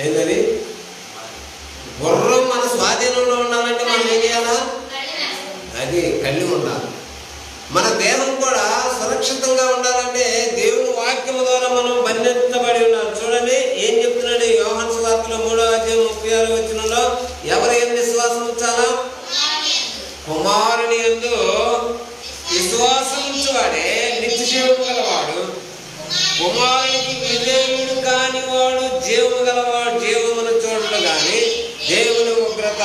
ఏంటది? గుర్రం మన స్వాధీనంలో ఉండాలంటే మనం ఏం చేయాలా? అది కళ్ళు ఉండాలి. మన దేహం కూడా సురక్షితంగా ఉండాలంటే దేవుని వాక్యం ద్వారా మనం బంధించబడి ఉన్నాం. చూడండి ఏం చెప్తున్నాడు యోహాను సువార్తలో 3వ అధ్యాయం 36వ వచనంలో, ఎవరు ఏం విశ్వాసం ఉంచాలా? కుమారుని యందు విశ్వాసం ఉంచువాడే నిత్య జీవము గలవాడు. కుమారునికి విధేయుడు కాని వాడు జీవము గలవాడు జీవమును చూడడు గాని దేవుని ఉగ్రత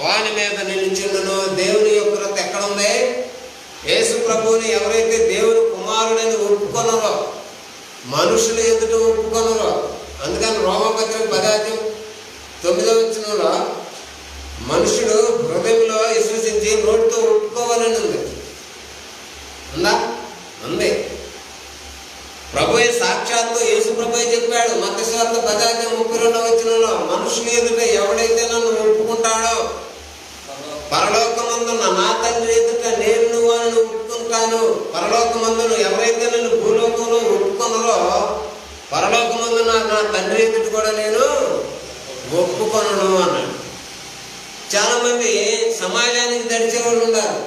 వాని మీద నిలిచిండును. దేవుని ఉగ్రత ఎక్కడ ఉంది? యేసు ప్రభువుని ఎవరైతే దేవుని కుమారుడని ఒప్పుకొనరో, మనుషులు ఎదుట ఒప్పుకొనరో. అందుకని రోమపత్రిక 10:9వ వచనంలో మనుషుడు హృదయంలో విశ్వసించి నోటితో ఒప్పుకోవాలని ఉంది. ఉందా? ఉంది. ప్రభువే సాక్షాత్తు యేసు ప్రభువే చెప్పాడు మత్తయి సువార్త 10:32వ వచనంలో, మనుషులు ఎదుట ఎవడైతే నన్ను ఒప్పుకుంటాడో పరలోకమందున్న నా తండ్రి ఎదుట నేను వారిని ఒప్పుకుంటాను. పరలోకమందును ఎవరైతే నన్ను భూలోకంలో ఒప్పుకున్నారో పరలోకమందున నా తండ్రి ఎదుట కూడా నేను ఒప్పుకొనను అన్నాడు. చాలామంది సమాజానికి దడిచేవాళ్ళు ఉన్నారు,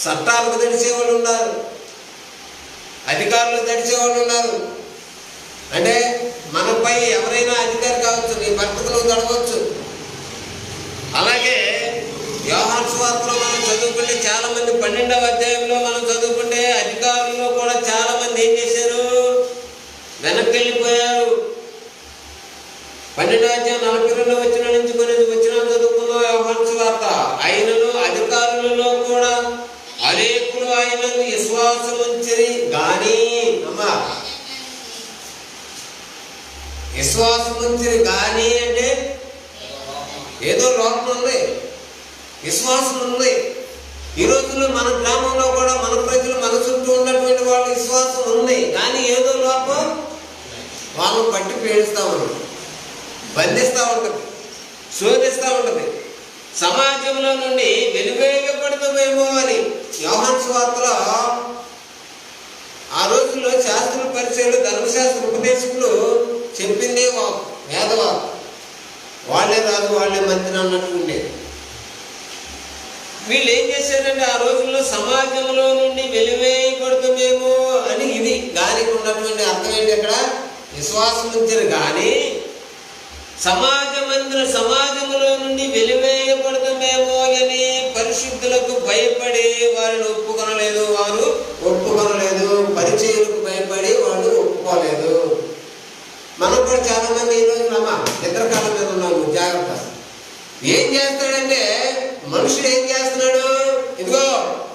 చట్టాలకు దడిచేవాళ్ళు ఉన్నారు, అధికారులకు దడిచేవాళ్ళు ఉన్నారు. అంటే మనపై ఎవరైనా అధికారి కావచ్చు, నీ భర్తకు నువ్వు తడవచ్చు. అలాగే యోహాను సువార్తలో మనం చదువుకుంటే చాలామంది 12వ అధ్యాయంలో మనం చదువుకుంటే అధికారులు కూడా చాలామంది ఏం చేశారు? వెనక్కి వెళ్ళిపోయారు. 12వ అధ్యాయం 42వ వచనం నుంచి కొన్ని వచనాలు చదువుకుందాం. యోహాను సువార్త. అయినను అధికారులలో కూడా అనేకులు ఆయనను విశ్వాసం ఉంచిరి గాని, అమ్మా విశ్వాసం ఉంచిరి గాని అంటే ఏదో లోపం ఉంది, విశ్వాసం ఉంది. ఈ రోజుల్లో మన గ్రామంలో కూడా మన ప్రజలు మన చుట్టూ ఉన్నటువంటి వాళ్ళ విశ్వాసం ఉంది, కానీ ఏదో లోపం వాళ్ళని పట్టి పీడిస్తూ ఉంటుంది, బంధిస్తూ ఉంటుంది, శోధిస్తూ ఉంటుంది. సమాజంలో నుండి వెలువేయబడుతుందేమో అని యోహాను సువార్తలో ఆ రోజుల్లో శాస్త్రుల పరిచయాలు, ధర్మశాస్త్ర ఉపదేశకులు చెప్పిందే వేదవాకు. వాళ్ళే రాజు వాళ్ళే మంత్రి అన్నట్టు ఉండేది. వీళ్ళు ఏం చేశారంటే ఆ రోజుల్లో సమాజంలో నుండి వెలివేయబడుతుందేమో అని, ఇది దానికి ఉన్నటువంటి అర్థం ఏంటి? అక్కడ విశ్వాసం ఉంచారు కానీ సమాజంలో నుండి వెలివేయబడుతుందేమో అని పరిశుద్ధులకు భయపడి వారిని ఒప్పుకొనలేదు. వారు ఒప్పుకొనలేదు. పరిచయులకు భయపడి వాళ్ళు ఒప్పుకోలేదు. మనం కూడా చాలా మంది ఈ రోజు నిద్రకాలం మీద ఉన్నాము. జాగ్రత్త. ఏం చేస్తాడంటే మనుషుడు ఏం చేస్తున్నాడు? ఇదిగో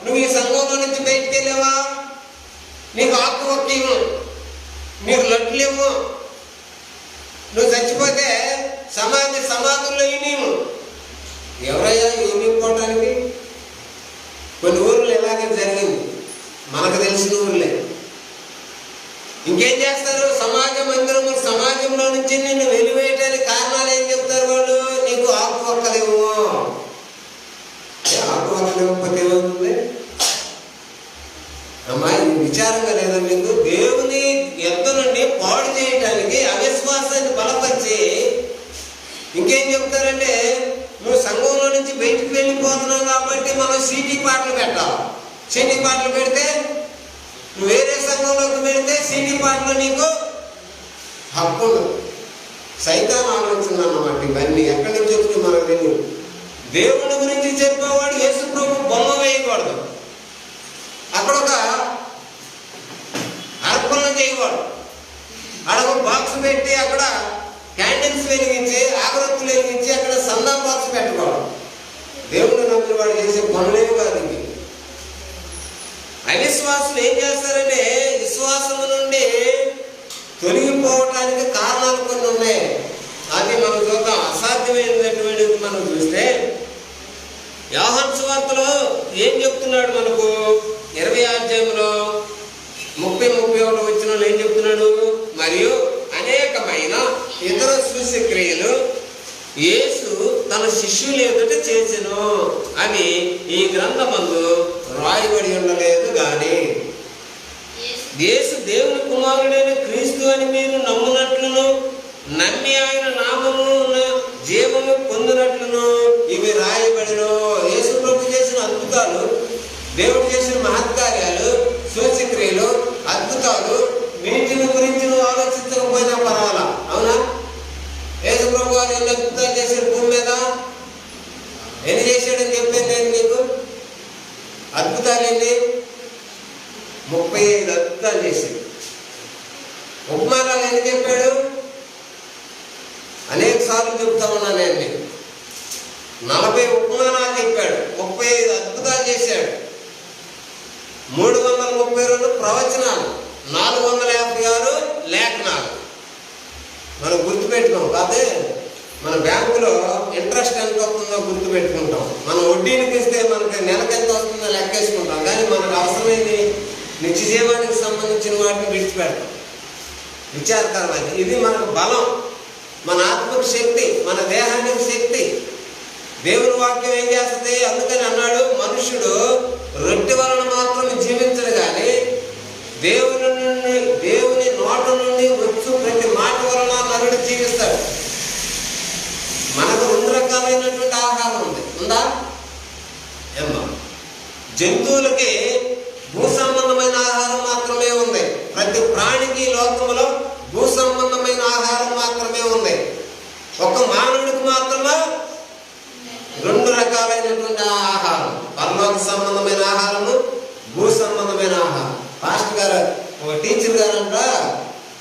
నువ్వు ఈ సంఘంలో నుంచి బయటికి వెళ్ళావా, నీకు ఆకు ఒక్కేమో, నీకు లడ్లేమో, నువ్వు చచ్చిపోతే సమాధుల్లో ఇనేమో. ఎవరయ్యా ఇనిపోవటానికి? కొన్ని ఊర్లు ఇలాగే జరిగింది, మనకు తెలిసిన ఊర్లే. ఇంకేం చేస్తారు? సమాజంలో నుంచి నిన్ను వెలివేయటానికి కారణాలు ఏం చెప్తారు వాళ్ళు? నీకు ఆకు ఒక్కలేమో. ఆకు ఒక్కలేకపోతే ఏమవుతుంది అమ్మా? ఇది విచారంగా లేదా మీకు? దేవుని ఎద్దు నుండి పాడు చేయటానికి కాబట్టి మనం సీటీ పాటలు పెట్టాలి. సీటీ పాటలు పెడితే నువ్వు వేరే సంఘంలోకి పెడితే సీటీ పాటలు నీకు హక్కు ఉండదు. సైతాన్ ఆలోచన అన్నమాట ఇవన్నీ. ఎక్కడి నుంచి వచ్చింది మనకు తెలియదు. దేవుని గురించి చెప్పేవాడు యేసు ప్రభు బొమ్మ వేయకూడదు, అక్కడ ఒక అర్పణలు చేయకూడదు, అక్కడ ఒక బాక్స్ పెట్టి అక్కడ క్యాండిల్స్ వెలిగించి అగరత్తులు వెలిగించి అక్కడ సందా బాక్స్ పెట్టకూడదు. దేవుడు నమ్మిన వాడు చేసే పనులేవి కాదు ఇవి. అవిశ్వాసులు ఏం చేస్తారంటే విశ్వాసము నుండి తొలగిపోవటానికి కారణాలు కొన్ని ఉన్నాయి. అది మనం చూద్దాం. అసాధ్యమైనటువంటిది మనం చూస్తే యోహాను సువార్తలో ఏం చెప్తున్నాడు మనకు 20వ అధ్యాయంలో 30-31 వచనంలో ఏం చెప్తున్నాడు? మరియు అనేకమైన ఇతర సూచక్రియలు యేసు తన శిష్యుల ఎదుట చేసెను, అవి ఈ గ్రంథమందు రాయబడి ఉండలేదు గాని యేసు దేవుని కుమారుడైన క్రీస్తు అని మీరు నమ్మునట్లును నమ్మి ఆయన నామమున జీవము పొందినట్లును ఇవి రాయబడిను. యేసు ప్రభు చేసిన అద్భుతాలు, దేవుడు చేసిన మహత్కార్యాలు, సూచక్రియలు, అద్భుతాలు, వీటిని గురించి నువ్వు ఆలోచించకపోయినా పర్వాలా. అవునా? యేసు ప్రభు వారు ఎన్ని అద్భుతాలు చేశాడు భూమి మీద? ఎన్ని చేశాడని చెప్పాను నేను నీకు. అద్భుతాలు ఎన్ని? 35 అద్భుతాలు చేశాడు. ఉపమానాలు ఎన్ని చెప్పాడు? అనేక సార్లు చెప్తా ఉన్నాను నేను నీకు. 40 ఉపమానాలు చెప్పాడు, 35 అద్భుతాలు చేశాడు, 332 ప్రవచనాలు, 456 లేఖనాలు. మనం గుర్తుపెట్టుకోం కాదే. మన బ్యాంకులో ఇంట్రెస్ట్ ఎంత వస్తుందో గుర్తుపెట్టుకుంటాం. మనం వడ్డీనికి ఇస్తే మనకి నెలకు ఎంత వస్తుందో లెక్కేసుకుంటాం. కానీ మనకు అవసరమైంది నిత్య జీవానికి సంబంధించిన వాటిని విడిచిపెడతాం. విచారకరమైనది. ఇది మనకు బలం, మన ఆత్మకు శక్తి, మన దేహానికి శక్తి. దేవుని వాక్యం ఏం చేస్తుంది? అందుకని అన్నాడు, మనుషుడు రొట్టె వలన మాత్రం జీవించడు కానీ దేవుని నోట నుండి వచ్చు ప్రతి మాట వలన నరుడు జీవిస్తాడు. మనకు 2 రకాలైనటువంటి ఆహారం ఉంది. ఉందా? ఏమో జంతువులకి భూ సంబంధమైన ఆహారం మాత్రమే ఉంది. ప్రతి ప్రాణికి లోకంలో భూ సంబంధమైన ఆహారం మాత్రమే ఉంది. ఒక మానవుడికి మాత్రమే 2 రకాలైనటువంటి ఆహారం. పరలోక సంబంధమైన ఆహారము, భూ సంబంధమైన ఆహారం. పాస్టర్ గారు, ఒక టీచర్ గారంట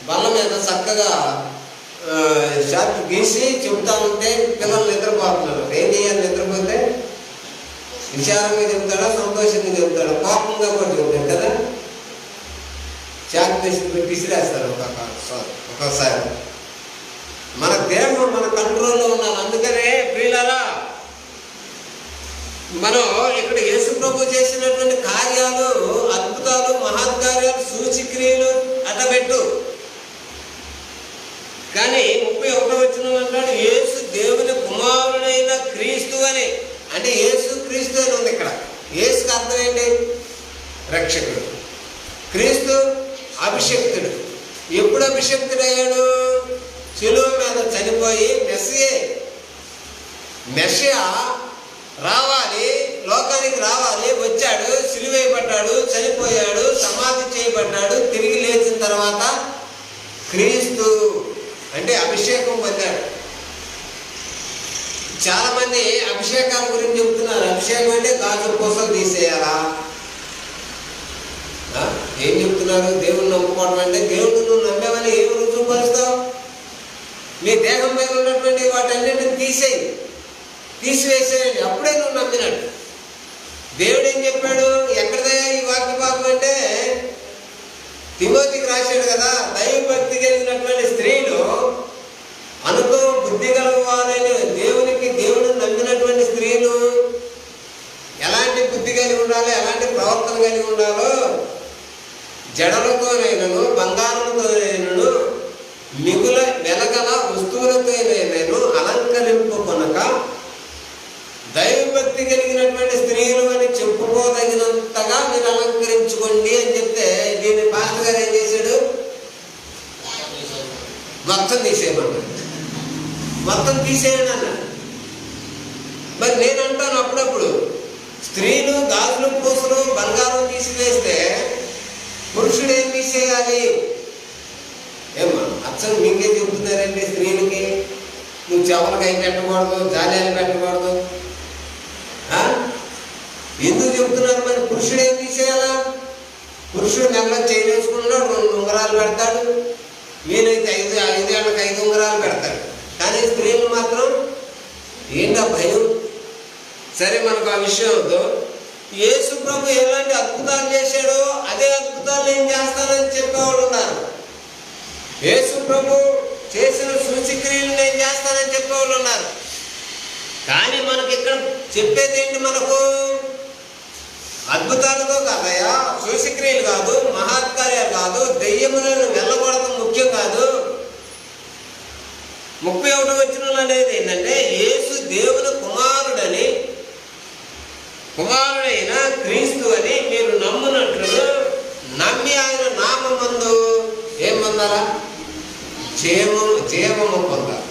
బల్ల మీద చక్కగా షార్ట్ గీసి చెబుతా ఉంటే పిల్లలు నిద్రపోతున్నారు. ఏం చేయాలి? నిద్రపోతే విచారంగా చెబుతాడా, సంతోషంగా చెబుతాడా, కోపంగా కూడా చెబుతాడు కదా. చాక్ వేసి పెట్టి విసిరేస్తారు ఒక్కొక్కసారి. మన దేహం మన కంట్రోల్లో ఉండాలి. అందుకనే ప్రియులారా, మనం ఇక్కడ యేసు ప్రభు చేసినటువంటి కార్యాలు, అద్భుతాలు, మహత్కార్యాలు, సూచక్రియలు అటబెట్టు. కానీ 31వ వచనం అంటాడు, యేసు దేవుని కుమారుడైన క్రీస్తు అని. అంటే యేసు క్రీస్తు అని ఉంది ఇక్కడ. యేసుకి అర్థం ఏంటి? రక్షకుడు. క్రీస్తు అభిషక్తుడు. ఎప్పుడు అభిషక్తుడయ్యాడు? శిలువ మీద చనిపోయి మెస్సియా రావాలి, లోకానికి రావాలి, వచ్చాడు, సిలువేయబడ్డాడు, చనిపోయాడు, సమాధి చేయబడ్డాడు, తిరిగి లేచిన తర్వాత క్రీస్తు అంటే అభిషేకం పొందాడు. చాలా మంది అభిషేకాల గురించి చెప్తున్నారు. అభిషేకం అంటే గాజు పూసలు తీసేయాలా? ఏం చెప్తున్నారు? దేవుణ్ణి నమ్ముకోవడం అంటే దేవుడు నువ్వు నమ్మేవని ఏం రుజువుపరుస్తావు? నీ దేహం మీద ఉన్నటువంటి వాటన్నిటిని తీసివేసేయండి, అప్పుడే నువ్వు నమ్మినట్టు. దేవుడు ఏం చెప్పాడు? ఎక్కడదయ్యా ఈ వాక్య భాగం అంటే తిమోతికి రాశాడు కదా. దైవభక్తి కలిగినటువంటి స్త్రీలు, అనుభవం బుద్ధి కలవారైన దేవుడు నమ్మినటువంటి స్త్రీలు ఎలాంటి బుద్ధి కలిగి ఉండాలో, ఎలాంటి ప్రవర్తన కలిగి ఉండాలో, జడలతోనైనను బంగారంతోనైనను మిగుల వెలగల వస్తువులతోనైనను అలంకరింపుకొనక దైవభక్తి కలిగినటువంటి స్త్రీలు అని చెప్పుకోదగినంతగా మీరు అలంకరించుకోండి అని చెప్తే, దీన్ని పాస్టర్ గారు ఏం చేశాడు? మొత్తం తీసేయమన్నాడు. మొత్తం తీసేయండి అన్నాడు. మరి నేను అంటాను అప్పుడప్పుడు, స్త్రీలు గాజులు పూసలు బంగారం తీసివేస్తే పురుషుడు ఏం తీసేయాలి? ఏమ్మా అచ్చలు మీకే చెబుతున్నారండి, స్త్రీలకి నువ్వు చెవులకు అయి పెట్టకూడదు, జాలీలు పెట్టకూడదు. ఎందుకు చెబుతున్నారు? మరి పురుషుడు ఏం తీసేయాలా? పురుషుడు నెలలో చేయలేసుకున్నాడు, 2 ఉంగరాలు పెడతాడు, వీలైతే 5 ఏళ్ళకి 5 ఉంగరాలు పెడతాడు. కానీ స్త్రీలు మాత్రం ఏంటా భయం? సరే, మనకు ఆ విషయం వద్దు. యేసు ప్రభు ఎలాంటి అద్భుతాలు చేశాడో అదే అద్భుతాలు నేను చేస్తానని చెప్పేవాళ్ళు ఉన్నారు. యేసు ప్రభు చేసిన సూచక్రియలు నేను చేస్తానని చెప్పేవాళ్ళు ఉన్నారు. కానీ మనకి ఇక్కడ చెప్పేది ఏంటి? మనకు అద్భుతాలతో కాదయా, సూచక్రియలు కాదు, మహత్కార్యాలు కాదు, దెయ్యములను వెళ్ళగొడటం ముఖ్యం కాదు. 31వ వచనంలో అనేది ఏంటంటే, యేసు దేవుని కుమారుడైన క్రీస్తు అని మీరు నమ్మునట్లు నమ్మి ఆయన నామమందు ఏం పొందాలా? జీవము పొందాలి.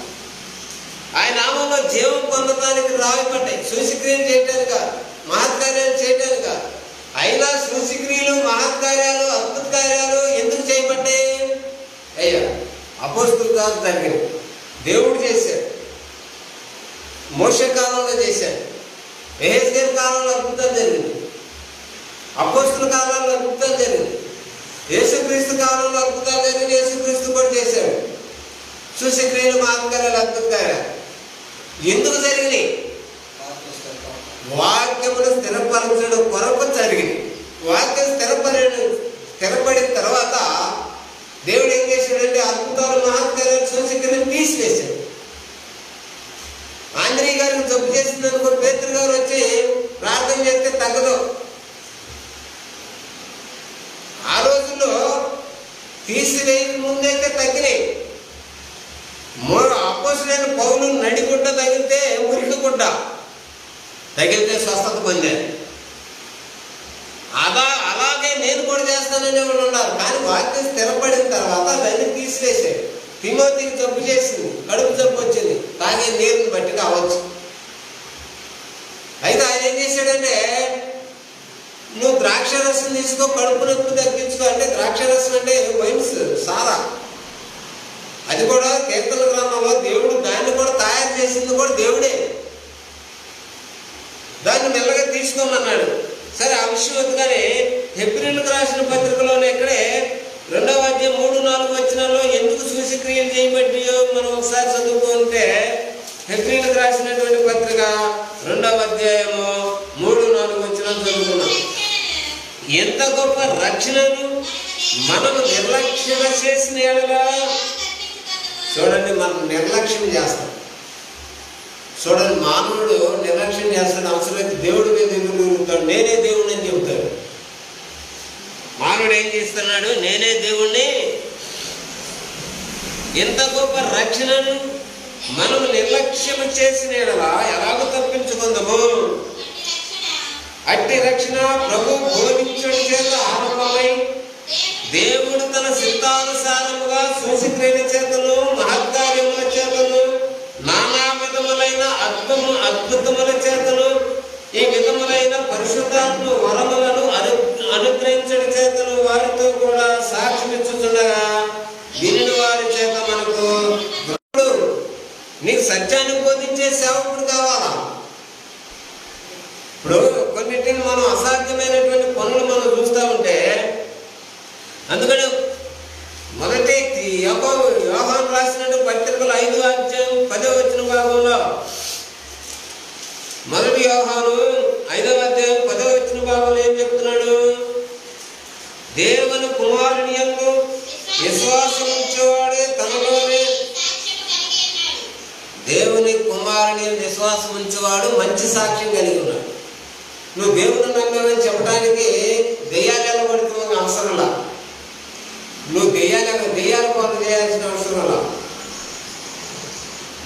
ఆయన నామంలో జీవం పొందడానికి రావి పడ్డాయి. సూచక్రియలు చేయటానికి కాదు, మహత్కార్యాలు చేయటానికి కాదు. అయినా సూచక్రియలు, మహత్కార్యాలు, అద్భుత కార్యాలు ఎందుకు చేయబడ్డాయి? అయ్యా, అపోస్తుల కాలం జరిగింది, దేవుడు చేశాడు. మోషే కాలంలో చేశాడు, యెహెజ్కేలు కాలంలో అద్భుతాలు జరిగింది, అపోస్తుల కాలంలో అద్భుతాలు జరిగింది, యేసుక్రీస్తు కాలంలో అద్భుతాలు జరిగింది. యేసుక్రీస్తు కూడా చేశాడు సూచక్రియలు, మహత్కార్యాలు, అద్భుత కార్యాలు. ఎందుకు జరిగినాయి? వాక్యమును స్థిరపరచడం కొరకు జరిగింది. వాక్యం స్థిరపడిన తర్వాత దేవుడు ఏం చేశాడంటే అద్భుతాలు, మహత్కార్యాలు, సూచక్రియలు తీసివేశాడు. ఆంధ్రీ గారికి జబ్బు చేసింది అనుకో, పేతురు గారు వచ్చి ప్రార్థన చేస్తే తగ్గదు. ఆ రోజుల్లో తీసివేయక ముందైతే తగ్గినాయి. అపోస్తులైన పౌలు నడిగుడ్డ తగిలితే మురికిగుడ్డ తగిలితే స్వస్థత పొందారు. అలాగే నేను కూడా చేస్తానని వాళ్ళు ఉన్నారు. కానీ వాక్యం స్థిరపడిన తర్వాత అవన్నీ తీసివేశాడు. తిమోతికి జబ్బు చేసింది, కడుపు జబ్బు వచ్చింది, తాగే నీరుని బట్టి కావచ్చు. అయితే ఆయన ఏం చేశాడంటే, నువ్వు ద్రాక్షరసం తీసుకో, కడుపు నొప్పి తగ్గించుకో అంటే, ద్రాక్షరసం అంటే వైన్స్, సారా. అది కూడా కీర్తన గ్రంథంలో దేవుడు దాన్ని కూడా తయారు చేసింది కూడా దేవుడే. దాన్ని మెల్లగా తీసుకోమన్నాడు. సరే, ఆ విషయం వద్దు. కానీ హెబ్రీయులకు రాసిన పత్రికలోనే ఇక్కడే 2వ అధ్యాయం 3-4 వచనాల్లో ఎందుకు సూచక్రియలు చేయబడ్డాయో మనం ఒకసారి చదువుకుంటే, హెబ్రీయులకు రాసినటువంటి పత్రిక 2వ అధ్యాయము 3-4 వచనాలు చదువుకున్నాం. ఎంత గొప్ప రక్షణను మనము నిర్లక్ష్యం చేసిన ఎడలా, చూడండి, మనం నిర్లక్ష్యం చేస్తాం. చూడండి, మానవుడు నిర్లక్ష్యం చేస్తాడు. అవసరమైతే దేవుడి మీద ఎదురు తిరుగుతాడు, నేనే దేవుడిని అని చెబుతాడు. మానవుడు ఏం చేస్తున్నాడు? నేనే దేవుణ్ణి. ఎంత గొప్ప రక్షణను మనం నిర్లక్ష్యం చేసిన ఎడలా ఎలాగో తప్పించుకుందాము. అట్టి రక్షణ ప్రభు బోధించడం చేత ఆరంభమై దేవుడు తన సిద్ధానుసారముగా సూచక్రియల చేతను, మహత్కార్యముల చేతను, నానా విధములైన అద్భుతముల చేతను, ఈ విధములైన పరిశుద్ధాత్మ వరములను అనుగ్రహించడం చేతను వారితో కూడా సాక్ష్యమిచ్చుచుండగా వినిన వారి చేత మనకు నీకు సత్యాన్ని బోధించే సేవకుడు కావాలా? ఇప్పుడు కొన్నిటిని మనం అసాధ్యమైనటువంటి పనులు మనం చూస్తూ ఉంటే, అందుకని మొదటి యోహాను రాసినట్టు పత్రికలు 5వ అధ్యాయం 10వ వచన భాగంలో, మొదటి యోహాను 5వ అధ్యాయం 10వ వచన భాగంలో ఏం చెప్తున్నాడు? దేవుని కుమారుని యందు విశ్వాసం ఉంచేవాడే తనలోనే, దేవుని కుమారుని విశ్వాసం ఉంచేవాడు మంచి సాక్ష్యం కలిగి ఉన్నాడు. నువ్వు దేవుని నమ్మేమని చెప్పడానికి దెయ్యాలు పడుతున్న అవసరంలా, నువ్వు దెయ్యాల పనులు చేయాల్సిన అవసరంలా.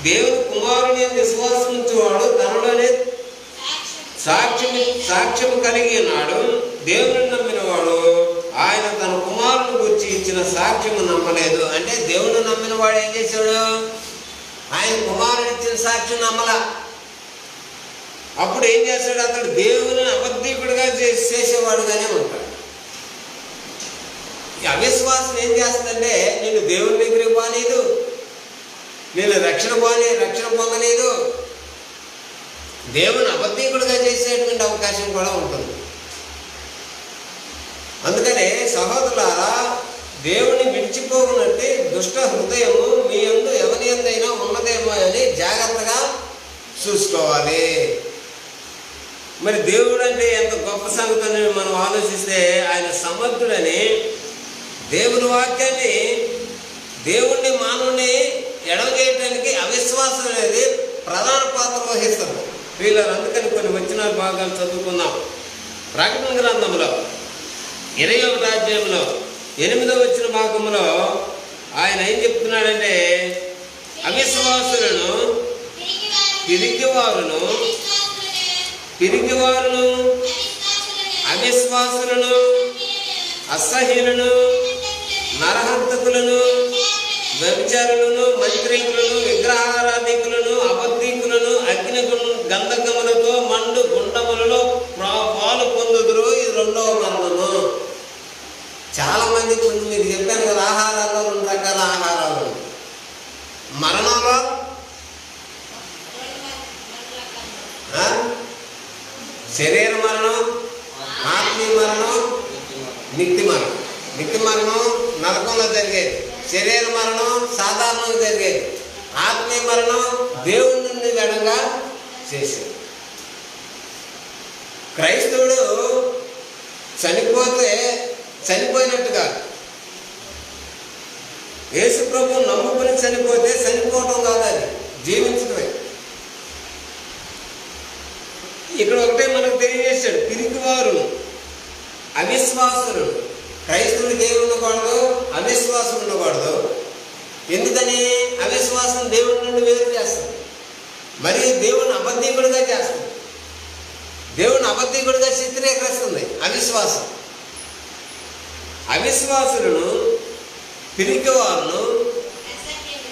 దేవుని కుమారుని విశ్వాసం ఉంచేవాడు తనలోనే సాక్ష్యం కలిగి ఉన్నాడు. దేవుని నమ్మినవాడు ఆయన తన కుమారుని గురించి ఇచ్చిన సాక్ష్యము నమ్మలేదు. అంటే దేవుని నమ్మిన వాడు ఏం చేశాడు? ఆయన కుమారుడు ఇచ్చిన సాక్ష్యం నమ్మలా. అప్పుడు ఏం చేస్తాడు? అతడు దేవుని అబద్ధికుడిగా చేసేవాడుగానే ఉంటాడు. ఈ అవిశ్వాసం ఏం చేస్తుందంటే నేను దేవుని దగ్గరికి పోనీదు, నేను రక్షణ పొందలేదు, దేవుని అబద్ధికుడిగా చేసేటువంటి అవకాశం కూడా ఉంటుంది. అందుకనే సహోదరులారా, దేవుని విడిచిపోకున్నట్టు దుష్ట హృదయము మీ యందు ఎవరి యందైనా ఉన్నదేమో అని జాగ్రత్తగా చూసుకోవాలి. మరి దేవుడు అంటే ఎంత గొప్ప సంగతి అని మనం ఆలోచిస్తే, ఆయన సమర్థుడని దేవుని వాక్యాన్ని, దేవుణ్ణి మానవుని ఎడవగేయటానికి అవిశ్వాసం అనేది ప్రధాన పాత్ర వహిస్తుంది. వీళ్ళని అందుకని కొన్ని వచన భాగాలు చదువుకుందాం. ప్రకటన గ్రంథంలో 21వ అధ్యాయంలో 8వ వచన భాగంలో ఆయన ఏం చెప్తున్నాడంటే, అవిశ్వాసులను, పిరికివారును, అవిశ్వాసులను, అసహ్యులను, నరహంతకులను, వ్యభిచారులను, మంత్రికులను, విగ్రహారాధికులను, అబద్ధికులను అగ్ని గంధకములతో మండు గుండములలో పాలు పొందుదురు. ఇది 2వ మరణము. చాలా మంది మీరు చెప్పాను కదా, ఆహారాల్లో 2 రకాల ఆహారాలు. మరణంలో శరీర మరణం, ఆత్మీయ మరణం, నిత్య మరణం. నిత్య మరణం నరకంలో జరిగేది, శరీర మరణం సాధారణంగా జరిగేది, ఆత్మీయ మరణం దేవుడి నుండి వెడంగా చేసేది. క్రైస్తవుడు చనిపోతే చనిపోయినట్టుగా, యేసు ప్రభువు నమ్ముకుని చనిపోతే చనిపోవటం కాదు, అది జీవించడమే. ఇక్కడ ఒకటే మనకు తెలియజేశాడు, పిరికివారు, అవిశ్వాసులు. క్రైస్తవుడికి ఏమి ఉండకూడదు? అవిశ్వాసం ఉండకూడదు. ఎందుకని? అవిశ్వాసం దేవుడి నుండి వేరు చేస్తుంది, మరియు దేవుని అబద్ధికుడిగా చేస్తుంది, దేవుని అబద్ధికుడిగా చిత్రీకరిస్తుంది అవిశ్వాసం. అవిశ్వాసులను, పిరికివారును,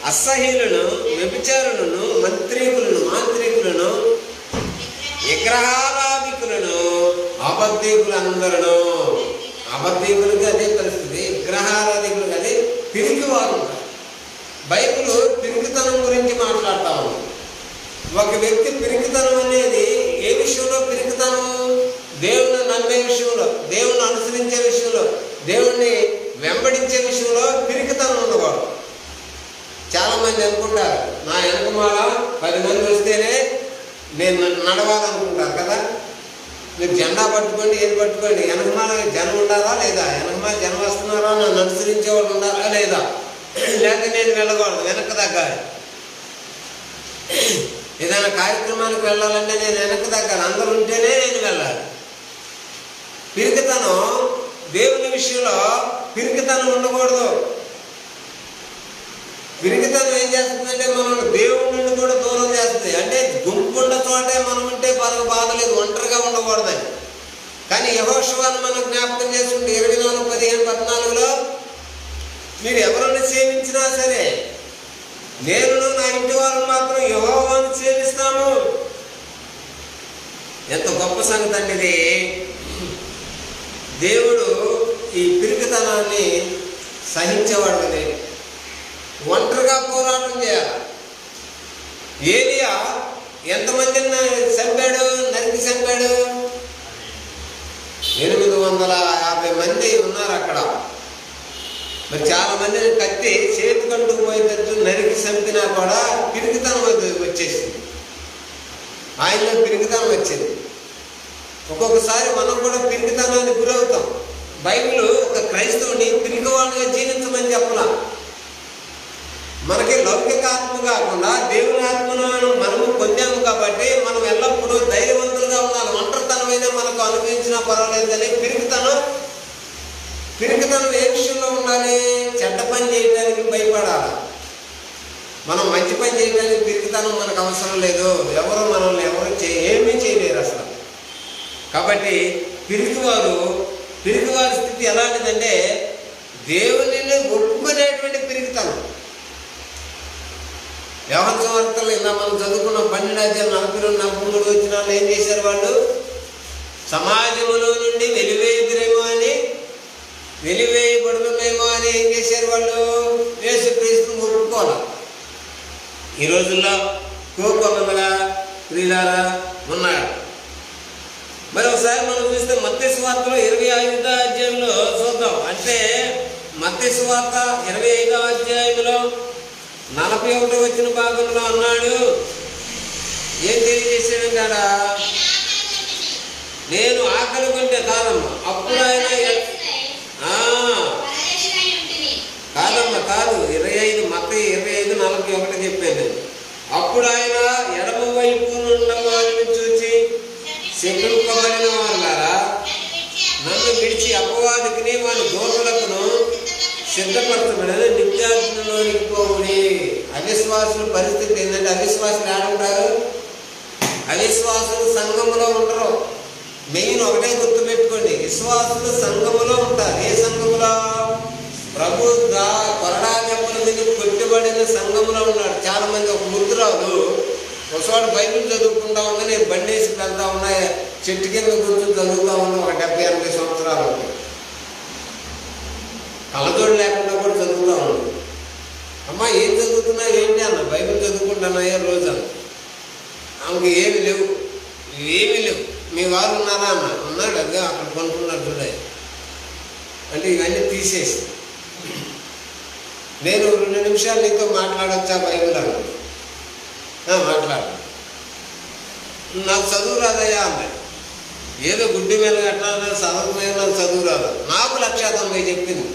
అసహ్యులను, వ్యభిచారులను, మాంత్రికులను, విగ్రహారాధికులను, అబద్ధికులందరూ. అబద్ధికులకి అదే పరిస్థితి, విగ్రహారాధికులకి అదే పిరికివారు. బైబిల్ పిరికితనం గురించి మాట్లాడుతూ ఉంది. ఒక వ్యక్తి పిరికితనం అనేది ఏ విషయంలో పిరికితనం? దేవుని నమ్మే విషయంలో, దేవుని అనుసరించే విషయంలో, దేవుణ్ణి వెంబడించే విషయంలో పిరికితనం ఉండకూడదు. చాలామంది అనుకుంటారు, నా వెనకమాల 10 మంది వస్తేనే నేను నడవాలనుకుంటారు కదా. మీరు జెండా పట్టుకోండి, ఏది పట్టుకోండి, వెనకమాల జనం ఉండాలా లేదా? వెనకమాల జనం వస్తున్నారా, నన్ను అనుసరించే వాళ్ళు ఉండాలా లేదా? లేక నేను వెళ్ళకూడదు, వెనక్కి తగ్గాలి. ఏదైనా కార్యక్రమానికి వెళ్ళాలంటే నేను వెనక్కి తగ్గాలి, అందరూ ఉంటేనే నేను వెళ్ళాలి. పిరికితనం దేవుని విషయంలో పిరికితనం ఉండకూడదు. పిరికితనం ఏం చేస్తుందంటే మనం దేవుడి నుండి కూడా దూరం చేస్తుంది. అంటే గుంపున్న చోటే మనం ఉంటే మనకు బాధలేదు, ఒంటరిగా ఉండకూడదని. కానీ యెహోషువను మనం జ్ఞాపకం చేసుకుంటే 24:15-14లో, మీరు ఎవరిని సేవించినా సరే నేను నా ఇంటి వారిని మాత్రం యెహోవాను సేవిస్తాము. ఎంత గొప్ప సంగతి అండి ఇది. దేవుడు ఈ పిరికితనాన్ని సహించేవాడు కదా. ఒంటరిగా పోరాటం చేయాలి. ఏలియా ఎంతమందిని చంపాడు, నరికి చంపాడు? 850 మంది ఉన్నారు అక్కడ. మరి చాలా మందిని కత్తి చేతికంటూ పోయేటట్టు నరికి చంపినా కూడా పిరికితనం వచ్చేసింది, ఆయనలో పిరికితనం వచ్చింది. ఒక్కొక్కసారి మనం కూడా పిరికితనానికి గురవుతాం. బైబిల్ ఒక క్రైస్తవుని పిరికివాడుగా జీవించమని చెప్పలా. మనకి లౌకిక ఆత్మ కాకుండా దేవుని ఆత్మను మనము పొందాము కాబట్టి మనం ఎల్లప్పుడూ ధైర్యవంతులుగా ఉండాలి. ఒంటరితనమైనా మనకు అనుభవించినా పర్వాలేదని. పిరికితనం ఏ విషయంలో ఉండాలి? చెడ్డ పని చేయడానికి భయపడాలి. మనం మంచి పని చేయడానికి పిరికితనం మనకు అవసరం లేదు. ఎవరు మనల్ని ఏమీ చేయలేరు అసలు. కాబట్టి పిరికివారి స్థితి ఎలాంటిదంటే దేవునిని ఒప్పుకునేటువంటి పిరికితనం. వ్యవహారం సువార్తలు ఇలా మనం చదువుకున్న 12 అధ్యాయం 42-43 వచనాలు ఏం చేశారు? వాళ్ళు సమాజంలో నుండి వెలివేయబడమేమో అని ఏం చేశారు? వాళ్ళు యేసుక్రీస్తుని ఒప్పుకోవాలి. ఈ రోజుల్లో కోపమల ప్రియులారా ఉన్నాడు. మరి ఒకసారి మనం చూస్తే మత్తయి సువార్తలో 25వ అధ్యాయంలో చూద్దాం. అంటే మత్తయి సువార్త 25వ అధ్యాయంలో 41వ వచ్చిన భాగంలో అన్నాడు, ఏం తెలియజేసాడు? నేను ఆకలి కొంటే కాదమ్మా, అప్పుడు ఆయన కాదు 25 మత్తయి 25:41 చెప్పాను. అప్పుడు ఆయన ఎడమ వైపు ఉన్న వారిని చూచి, శపింపబడిన వారులారా, నన్ను విడిచి అపవాదికిని వారి దోషులకును సిద్ధపరచబడని నిత్యాగ్నిలోనికి పోవుడి. అవిశ్వాసుల పరిస్థితి ఏంటంటే, అవిశ్వాసులు ఏడుంటారు? అవిశ్వాసులు సంఘములో ఉండరు. మెయిన్ ఒకటే గుర్తుపెట్టుకోండి, విశ్వాసులు సంఘములో ఉంటారు. ఏ సంఘములో? ప్రభు కొరడా దెబ్బల మీద కొట్టుబడిన సంఘంలో ఉన్నాడు. చాలా మంది ఒక ముద్దురాలు ఒకసారి బైబిల్ చదువుకుంటా ఉన్నా, నేను బండి వేసి వెళ్తా ఉన్నా, చెట్టు కింద కూర్చొని చదువుతా ఉన్నా. ఒక 70-80 సంవత్సరాలు కళ్ళతోడు లేకుండా కూడా చదువుతా ఉన్నాడు. అమ్మా ఏం చదువుతున్నావు ఏంటి అన్న? బైబిల్ చదువుకుంటున్నాయే రోజు అన్న. ఆమెకు ఏమి లేవు. మీ వారు ఉన్నారా అన్న? ఉన్నాడు, అదే అక్కడ కొనుక్కున్నాడు చూడాలి అంటే ఇవన్నీ తీసేసి, నేను 2 నిమిషాలు నీతో మాట్లాడొచ్చా బైబిల్ అన్న? మాట్లాడు. నాకు చదువు రాదయ్యా అన్న. ఏదో గుడ్డి మీద కట్టినా చదువు మీద నాకు చదువు రాదు. నాకు 190 చెప్పింది.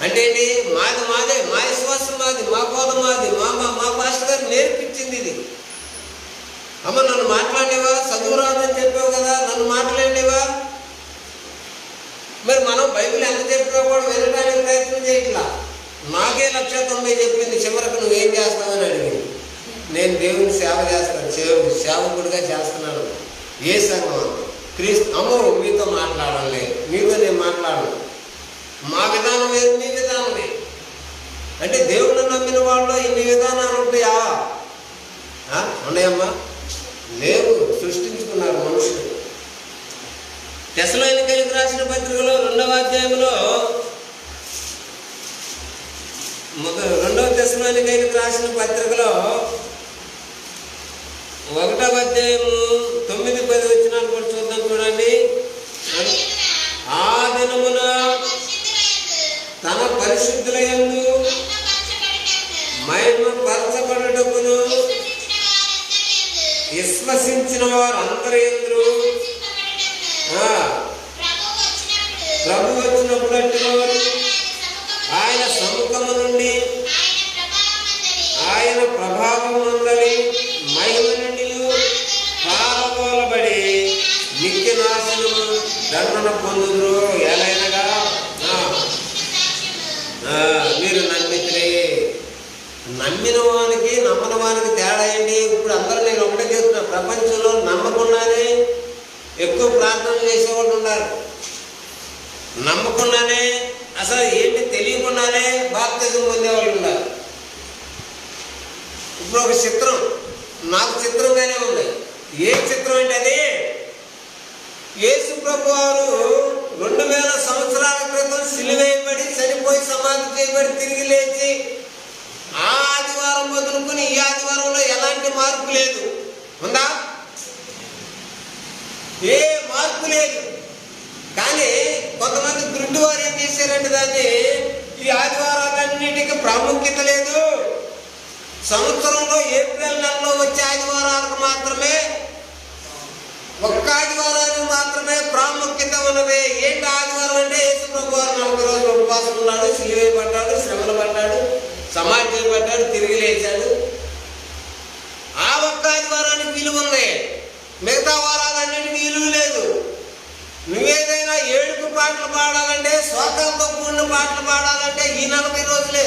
అంటే ఏంటి? మాదే, మా విశ్వాసం మాది, మా బోధ మాది, మా పాస్టర్ గారు నేర్పించింది ఇది. అమ్మ నన్ను మాట్లాడేవా? చదువు రాదని చెప్పావు కదా, నన్ను మాట్లాడేవా? మరి మనం బైబిల్ ఎంత చెప్పినా కూడా వినడానికి ప్రయత్నం చేయట్లా. నాకే 190 చెప్పింది. చివరికి నువ్వేం చేస్తావని అడిగింది. నేను దేవుని సేవ చేస్తాను, సేవకుడిగా చేస్తున్నాను. ఏ సంఘం? క్రీస్తు. అమ్మో మీతో మాట్లాడాలి, మీతో నేను మాట్లాడను. మా విధానం వేరు, మీ విధానం వేరు. అంటే దేవుడిని నమ్మిన వాళ్ళు ఇన్ని విధానాలు ఉంటాయా? ఉన్నాయమ్మా? లేవు, సృష్టించుకున్నారు మనుషులు. తెస్సలోనికైలకు రాసిన పత్రికలో 2వ అధ్యాయంలో 2వ తెస్సలోనికైలకు రాసిన పత్రికలో 1వ అధ్యాయము 9-10 వచనాలు కూడా చూద్దాం. చూడండి. ఆ దినమున తన పరిశుద్ధుల యందు మహిమపరచబడుటకును విశ్వసించిన వారు అందరూ యందు ప్రభు వచ్చినప్పుడు ఆయన సముఖము నుండి ఆయన ప్రభావం అందరి మహిమ నుండి పారబోలబడి నిత్య నాశనము దండన పొందుదురు. ఎలైనగా మీరు నమ్మితే. నమ్మిన వానికి నమ్మని వానికి తేడా ఏంటి? ఇప్పుడు అందరూ నేను ఒకటే చెప్తున్నా, ప్రపంచంలో నమ్మకుండానే ఎక్కువ ప్రార్థన చేసేవాళ్ళు ఉన్నారు. నమ్మకుండానే అసలు ఏంటి తెలియకుండానే బాప్తిజం పొందేవాళ్ళు ఉన్నారు. ఇప్పుడు ఒక చిత్రం నాకు చిత్రంగానే ఉంది. ఏ చిత్రం అంటే అది యేసు ప్రభు వారు 2000 సంవత్సరాల క్రితం సిలువేయబడి చనిపోయి సమాధి చేయబడి తిరిగి లేచి ఆ ఆదివారం మొదలుకొని ఈ ఆదివారంలో ఎలాంటి మార్పు లేదు. ఉందా? ఏ మార్పు లేదు. కానీ కొంతమంది గుడ్డి వారు ఏం చేశారంటే దాన్ని ఈ ఆదివారాలన్నిటికీ ప్రాముఖ్యత లేదు. సంవత్సరంలో ఏప్రిల్ నెలలో వచ్చే ఆదివారాలకు మాత్రమే, ఒక్క ఆదివారానికి మాత్రమే ప్రాముఖ్యత ఉన్నది. ఏంటి ఆదివారం అంటే యేసు ప్రభు వారు 40 రోజులు ఉపవాసం ఉన్నాడు, సిలువ పడ్డాడు, శ్రమలు పడ్డాడు, సమాధి చేయబడ్డాడు, తిరిగి లేచాడు. ఆ ఒక్క ఆదివారానికి విలువ ఉంది. మిగతా వారాలన్నిటికీ విలువ లేదు. నువ్వేదైనా ఏడుపు పాటలు పాడాలంటే, శోకంతో కూడిన పాటలు పాడాలంటే ఈ 40 రోజులే.